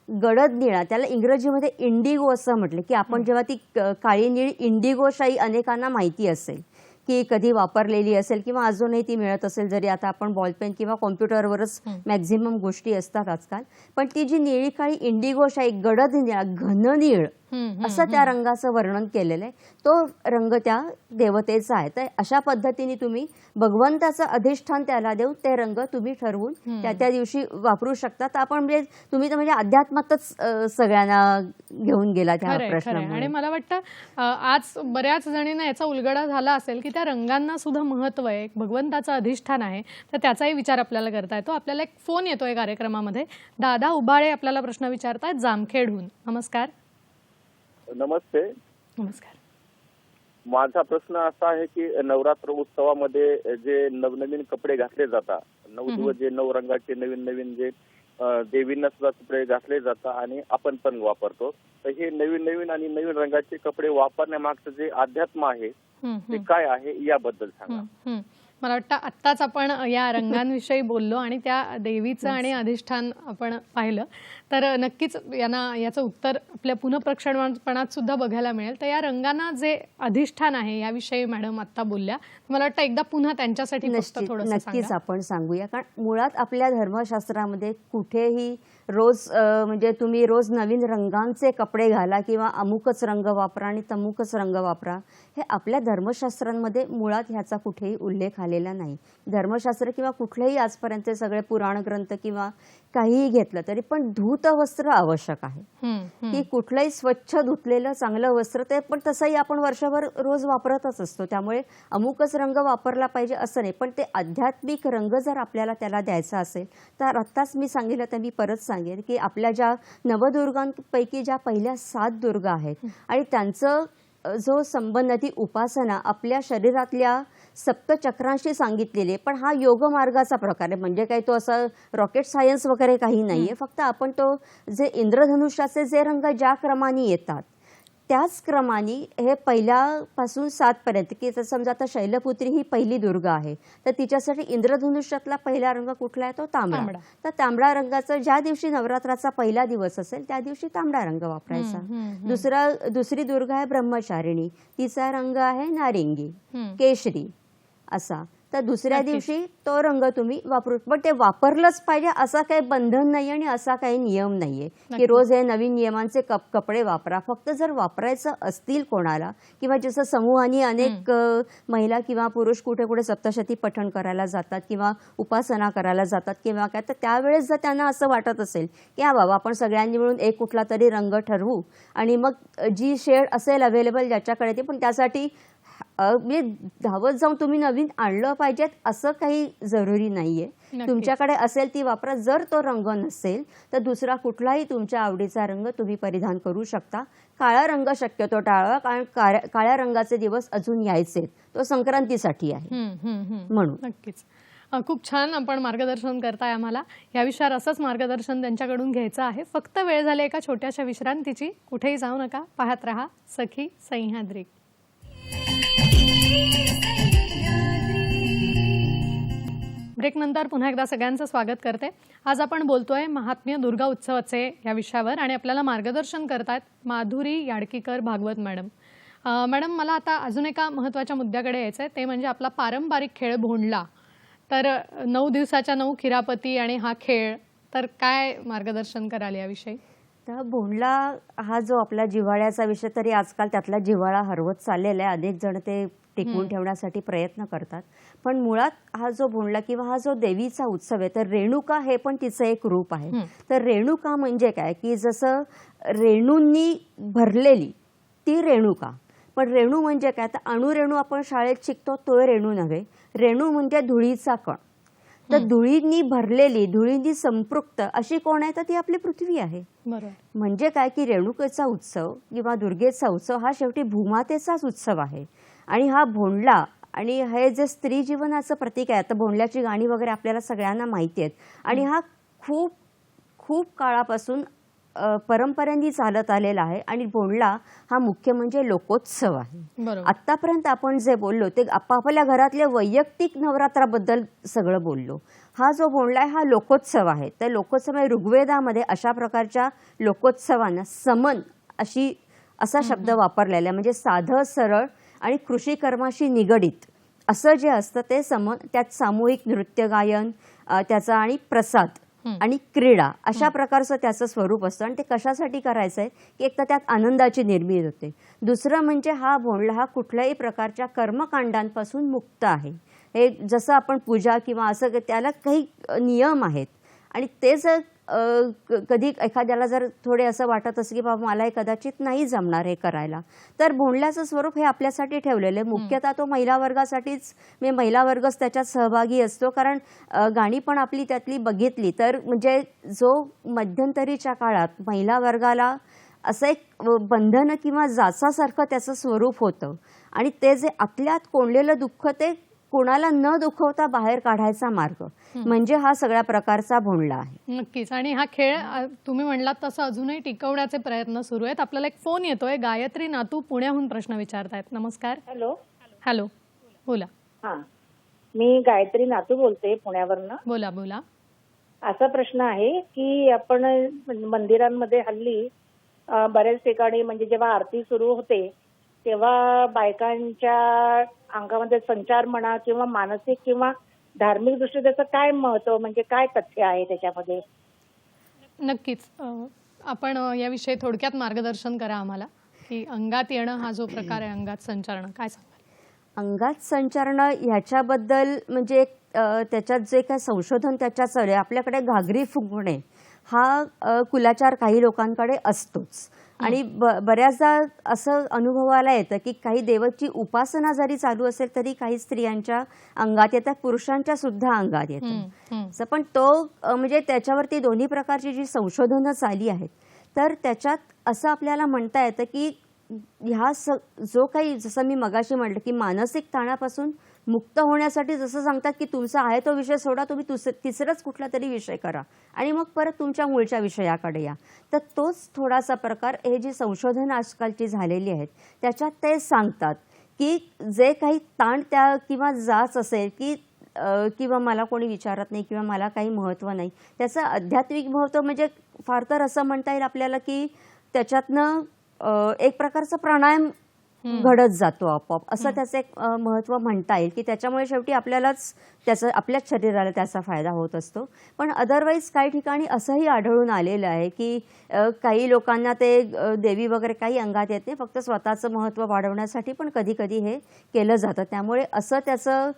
गडद निळा, त्याला इंग्रजीमध्ये इंडिगो असं म्हटलं. की आपण जेव्हा ती काळी निळी इंडिगोशाही अनेकांना माहिती असेल की कधी वापरलेली असेल किंवा अजूनही ती मिळत असेल, जरी आता आपण बॉलपेन किंवा कॉम्प्युटरवरच मॅक्झिमम गोष्टी असतात आजकाल, पण ती जी निळी काळी इंडिगोशाही, गडद निळा, घननीळ असं त्या रंगाचं वर्णन केलेलं आहे. तो रंग त्या देवतेचा आहे. तर अशा पद्धतीने तुम्ही भगवंताचं अधिष्ठान त्याला देऊन ते रंग तुम्ही ठरवून त्या दिवशी वापरू शकता. तर आपण म्हणजे तुम्ही तर म्हणजे अध्यात्मातच सगळ्यांना घेऊन गेला त्या प्रश्नामध्ये. आणि मला वाटतं आज बऱ्याच जणींना याचा उलगडा झाला असेल की त्या रंगांना सुद्धा महत्व आहे, भगवंताचं अधिष्ठान आहे. तर त्याचाही विचार आपल्याला करता येतो. आपल्याला एक फोन येतोय कार्यक्रमामध्ये. दादा उबाळे आपल्याला प्रश्न विचारतायत जामखेडहून. नमस्कार. नमस्ते. नमस्कार. माझा प्रश्न असा आहे की नवरात्र उत्सवामध्ये जे नवनवीन कपडे घातले जातात, 9 दिवस जे 9 रंगाचे नवीन नवीन जे देवींना सुद्धा कपडे घातले जातात आणि आपण पण वापरतो, तर हे नवीन नवीन आणि नवीन रंगाचे कपडे वापरण्यामागचं जे अध्यात्म आहे ते काय आहे याबद्दल सांगा. मला वाटतं आत्ताच आपण या रंगांविषयी बोललो आणि त्या देवीचं आणि अधिष्ठान आपण पाहिलं, तर नक्कीच याचं उत्तर आपल्या पुनःप्रक्षेपणात सुद्धा बघायला मिळेल. तर या रंगांना जे अधिष्ठान आहे याविषयी मॅडम आत्ता बोलल्या. मला वाटतं एकदा पुन्हा त्यांच्यासाठी नक्कीच आपण सांगूया. कारण मुळात आपल्या धर्मशास्त्रामध्ये कुठेही रोज म्हणजे तुम्ही रोज नवीन रंगांचे कपडे घाला किंवा अमुकच रंग वापरा आणि तमुकच रंग वापरा, हे आपल्या धर्मशास्त्रांमध्ये मुळात ह्याचा कुठेही उल्लेख आलेला नाही. धर्मशास्त्र किंवा कुठलेही आजपर्यंत सगळे पुराण ग्रंथ किंवा काहीही घेतलं तरी पण धूत वस्त्र आवश्यक आहे. की कुठलंही स्वच्छ धुतलेलं चांगलं वस्त्र, ते पण तसंही आपण वर्षभर रोज वापरतच असतो. त्यामुळे अमुकच रंग वापरला पाहिजे असं नाही. पण ते आध्यात्मिक रंग जर आपल्याला त्याला द्यायचा असेल तर आत्ताच मी सांगितलं तर मी परत सांगेन की आपल्या ज्या नवदुर्गांपैकी ज्या पहिल्या 7 दुर्गा आहेत आणि त्यांचं जो संबंध, ती उपासना आपल्या शरीरातल्या सप्तचक्रांशी सांगितलेली आहे. पण हा योगमार्गाचा प्रकार आहे. म्हणजे काही तो असं रॉकेट सायन्स वगैरे काही नाहीये. फक्त आपण तो जे इंद्रधनुष्याचे जे रंग ज्या क्रमाने येतात त्याच क्रमाने हे पहिल्यापासून 7 पर्यंत, की समजा आता शैलपुत्री ही पहिली दुर्गा आहे तर तिच्यासाठी इंद्रधनुष्यातला पहिला रंग कुठला आहे, तो तांबडा. तर तांबडा रंगाचा ज्या दिवशी नवरात्राचा पहिला दिवस असेल त्या दिवशी तांबडा रंग वापरायचा. दुसरी दुर्गा आहे ब्रह्मचारिणी, तिचा रंग आहे नारिंगी, केशरी असा. तर दुसऱ्या दिवशी तो रंग तुम्ही वापरू, पण ते वापरलंच पाहिजे असं काही बंधन नाही आणि असा काही नियम नाहीये की रोज हे नवीन नियमांचे कपडे वापरा. फक्त जर वापरायचं असतील कोणाला, किंवा जसं समूहाने अनेक महिला किंवा पुरुष कुठे कुठे सप्तशती पठण करायला जातात किंवा उपासना करायला जातात किंवा काय, तर त्यावेळेस जर त्यांना असं वाटत असेल की हा बाबा आपण सगळ्यांनी मिळून एक कुठला तरी रंग ठरवू आणि मग जी शेड असेल अवेलेबल ज्याच्याकडे ती, पण त्यासाठी म्हणजे धावत जाऊन तुम्ही नवीन आणलं पाहिजेत असं काही जरुरी नाहीये. नक्कीच. तुमच्याकडे असेल ती वापरा. जर तो रंग नसेल तर दुसरा कुठलाही तुमच्या आवडीचा रंग तुम्ही परिधान करू शकता. काळा रंग शक्यतो टाळा, कारण काळ्या रंगाचे दिवस अजून यायचे. तो संक्रांतीसाठी आहे म्हणून. नक्कीच. खूप छान आपण मार्गदर्शन करताय आम्हाला. या विषयावर असंच मार्गदर्शन त्यांच्याकडून घ्यायचं आहे. फक्त वेळ झाली एका छोट्याशा विश्रांतीची. कुठेही जाऊ नका, पाहत रहा सखी सह्याद्री. ब्रेक नंतर पुन्हा एकदा सगळ्यांचं स्वागत करते. आज आपण बोलतोय महात्म्य दुर्गा उत्सवाचे या विषयावर आणि आपल्याला मार्गदर्शन करतायत माधुरी याडकीकर भागवत मॅडम. मॅडम, मला आता अजून एका महत्त्वाच्या मुद्द्याकडे यायचं आहे, ते म्हणजे आपला पारंपरिक खेळ भोंडला. तर 9 दिवसाच्या 9 खिरापती आणि हा खेळ, तर काय मार्गदर्शन कराल याविषयी? तर भोंडला हा जो आपला जिव्हाळ्याचा विषय, तरी आजकाल त्यातला जिव्हाळा हरवत चाललेला आहे. अनेक जण ते टिकवून ठेवण्यासाठी प्रयत्न करतात. पण मुळात हा जो भोंडला किंवा हा जो देवीचा उत्सव आहे, तर रेणुका हे पण तिचं एक रूप आहे. तर रेणुका म्हणजे काय, की जसं रेणूंनी भरलेली ती रेणुका. पण रेणू म्हणजे काय, तर अणुरेणू आपण शाळेत शिकतो तो रेणू नव्हे. रेणू म्हणजे धुळीचा कण. तर धुळींनी भरलेली, धुळींनी संपृक्त अशी कोण आहे, तर ती आपली पृथ्वी आहे. बरोबर. म्हणजे काय, की रेणुकेचा उत्सव किंवा दुर्गेचा उत्सव हा शेवटी भूमातेचाच उत्सव आहे. आणि हा भोंडला आणि हे जे स्त्री जीवनाचं प्रतीक आहे, आता भोंडल्याची गाणी वगैरे आपल्याला सगळ्यांना माहिती आहेत. आणि हा खूप खूप काळापासून परंपरेने चालत आलेला आहे. आणि भोंडला हा मुख्य म्हणजे लोकोत्सव आहे. बरोबर. आतापर्यंत आपण जे बोललो ते आपापल्या घरातल्या वैयक्तिक नवरात्राबद्दल सगळं बोललो. हा जो भोंडला आहे हा लोकोत्सव आहे. तर लोकोत्सव ऋग्वेदामध्ये अशा प्रकारच्या लोकोत्सवांना समन असा शब्द वापरलेला आहे. म्हणजे साधं सरळ आणि कृषी कर्माशी निगडित असं जे असतं ते समन. त्यात सामूहिक नृत्य गायन त्याचा आणि प्रसाद आणि क्रीडा अशा प्रकारचं त्याचं स्वरूप असतं. आणि ते कशासाठी करायचं आहे, की एक तर त्यात आनंदाची निर्मिती होते. दुसरं म्हणजे हा भोंडला हा कुठल्याही प्रकारच्या कर्मकांडांपासून मुक्त आहे. हे जसं आपण पूजा किंवा असं त्याला काही नियम आहेत. आणि ते जर कधी एखाद्याला जर थोडे असं वाटत असेल की बाबा मला हे कदाचित नाही जमणार हे करायला, तर भोंडल्याचं स्वरूप हे आपल्यासाठी ठेवलेलं आहे. मुख्यतः तो महिला वर्गासाठीच, म्हणजे महिला वर्गच त्याच्यात सहभागी असतो. कारण गाणी पण आपली त्यातली बघितली तर म्हणजे जो मध्यंतरीच्या काळात महिला वर्गाला असं एक बंधन किंवा जाचासारखं त्याचं स्वरूप होतं. आणि ते जे आतल्यात कोंडलेलं दुःख ते कोणाला न दुखवता बाहेर काढायचा मार्ग म्हणजे हा सगळ्या प्रकारचा भोंडला आहे. नक्कीच. आणि हा खेळ तुम्ही म्हणलात तसं अजूनही टिकवण्याचे प्रयत्न सुरू आहेत. आपल्याला एक फोन येतोय. गायत्री नातू पुण्याहून प्रश्न विचारतायत. नमस्कार. हॅलो. हॅलो, बोला. हा, मी गायत्री नातू बोलते पुण्यावरनं. बोला बोला. असा प्रश्न आहे की आपण मंदिरांमध्ये हल्ली बऱ्याच ठिकाणी म्हणजे जेव्हा आरती सुरू होते तेव्हा बायकांच्या अंगामध्ये संचार म्हणा किंवा मानसिक किंवा धार्मिक दृष्टी त्याचं काय महत्व, म्हणजे काय तथ्य आहे त्याच्यामध्ये? नक्कीच. आपण याविषयी थोडक्यात मार्गदर्शन करा आम्हाला, की अंगात येणं हा जो प्रकार आहे, अंगात संचारणं, काय सांगाल? अंगात संचारणं ह्याच्याबद्दल म्हणजे त्याच्यात जे काय संशोधन त्याच्यात चालू आहे. आपल्याकडे घागरी फुंकणे हा कुलाचार काही लोकांकडे असतोच. आणि बऱ्याचदा असं अनुभवाला येतं की काही देवाची उपासना जरी चालू असेल तरी काही स्त्रियांच्या अंगात येतात, पुरुषांच्या सुद्धा अंगात येतं. पण तो म्हणजे त्याच्यावरती दोन्ही प्रकारची जी संशोधनं चालली आहेत, तर त्याच्यात असं आपल्याला म्हणता येतं की ह्या जो काही, जसं मी मगाशी म्हटलं की मानसिक ताणापासून मुक्त होण्यासाठी जसं सांगतात की तुमचा आहे तो विषय सोडा, तुम्ही तिसरंच कुठला तरी विषय करा आणि मग परत तुमच्या मूळच्या विषयाकडे या. तर तोच थोडासा प्रकार हे जी संशोधनं आजकालची झालेली आहेत त्याच्यात ते सांगतात की जे काही ताण त्या किंवा जाच असेल की किंवा मला कोणी विचारत नाही किंवा मला काही महत्त्व नाही, त्याचं आध्यात्मिक महत्त्व म्हणजे फार तर असं म्हणता येईल आपल्याला की त्याच्यातनं एक प्रकारचं प्राणायाम घडत जातो आपोआप, असं त्याचं एक महत्त्व म्हणता येईल की त्याच्यामुळे शेवटी आपल्यालाच त्याचा आपल्याच शरीराला त्याचा फायदा होत असतो. पण अदरवाईज काही ठिकाणी असंही आढळून आलेलं आहे की काही लोकांना ते देवी वगैरे काही अंगात येत नाही, फक्त स्वतःचं महत्त्व वाढवण्यासाठी पण कधी कधी हे केलं जातं. त्यामुळे असं त्याचं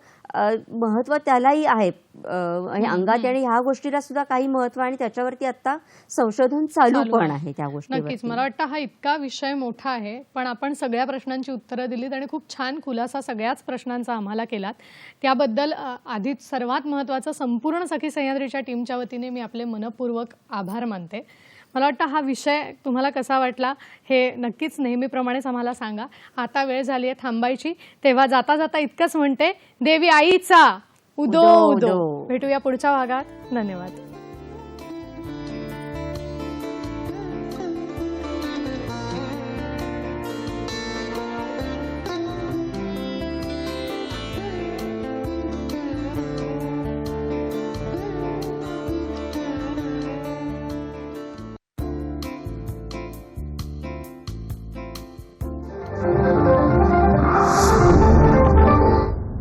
महत्त्व त्यालाही आहे. हे अंगात आणि ह्या गोष्टीला सुद्धा काही महत्व आणि त्याच्यावरती आता संशोधन चालू पण आहे त्या नक्कीच. गोष्टी. मला वाटतं हा इतका विषय मोठा आहे, पण आपण सगळ्या प्रश्नांची उत्तरं दिलीत आणि खूप छान खुलासा सगळ्याच प्रश्नांचा आम्हाला केलात. त्याबद्दल आधीच सर्वात महत्त्वाचं संपूर्ण सखी सह्याद्रीच्या टीमच्या वतीने मी आपले मनपूर्वक आभार मानते. मला वाटतं हा विषय तुम्हाला कसा वाटला हे नक्कीच नेहमीप्रमाणेच आम्हाला सांगा. आता वेळ झाली आहे थांबायची, तेव्हा जाता जाता इतकंच म्हणते, देवी आईचा उदो उदो. भेटूया पुढच्या भागात. धन्यवाद.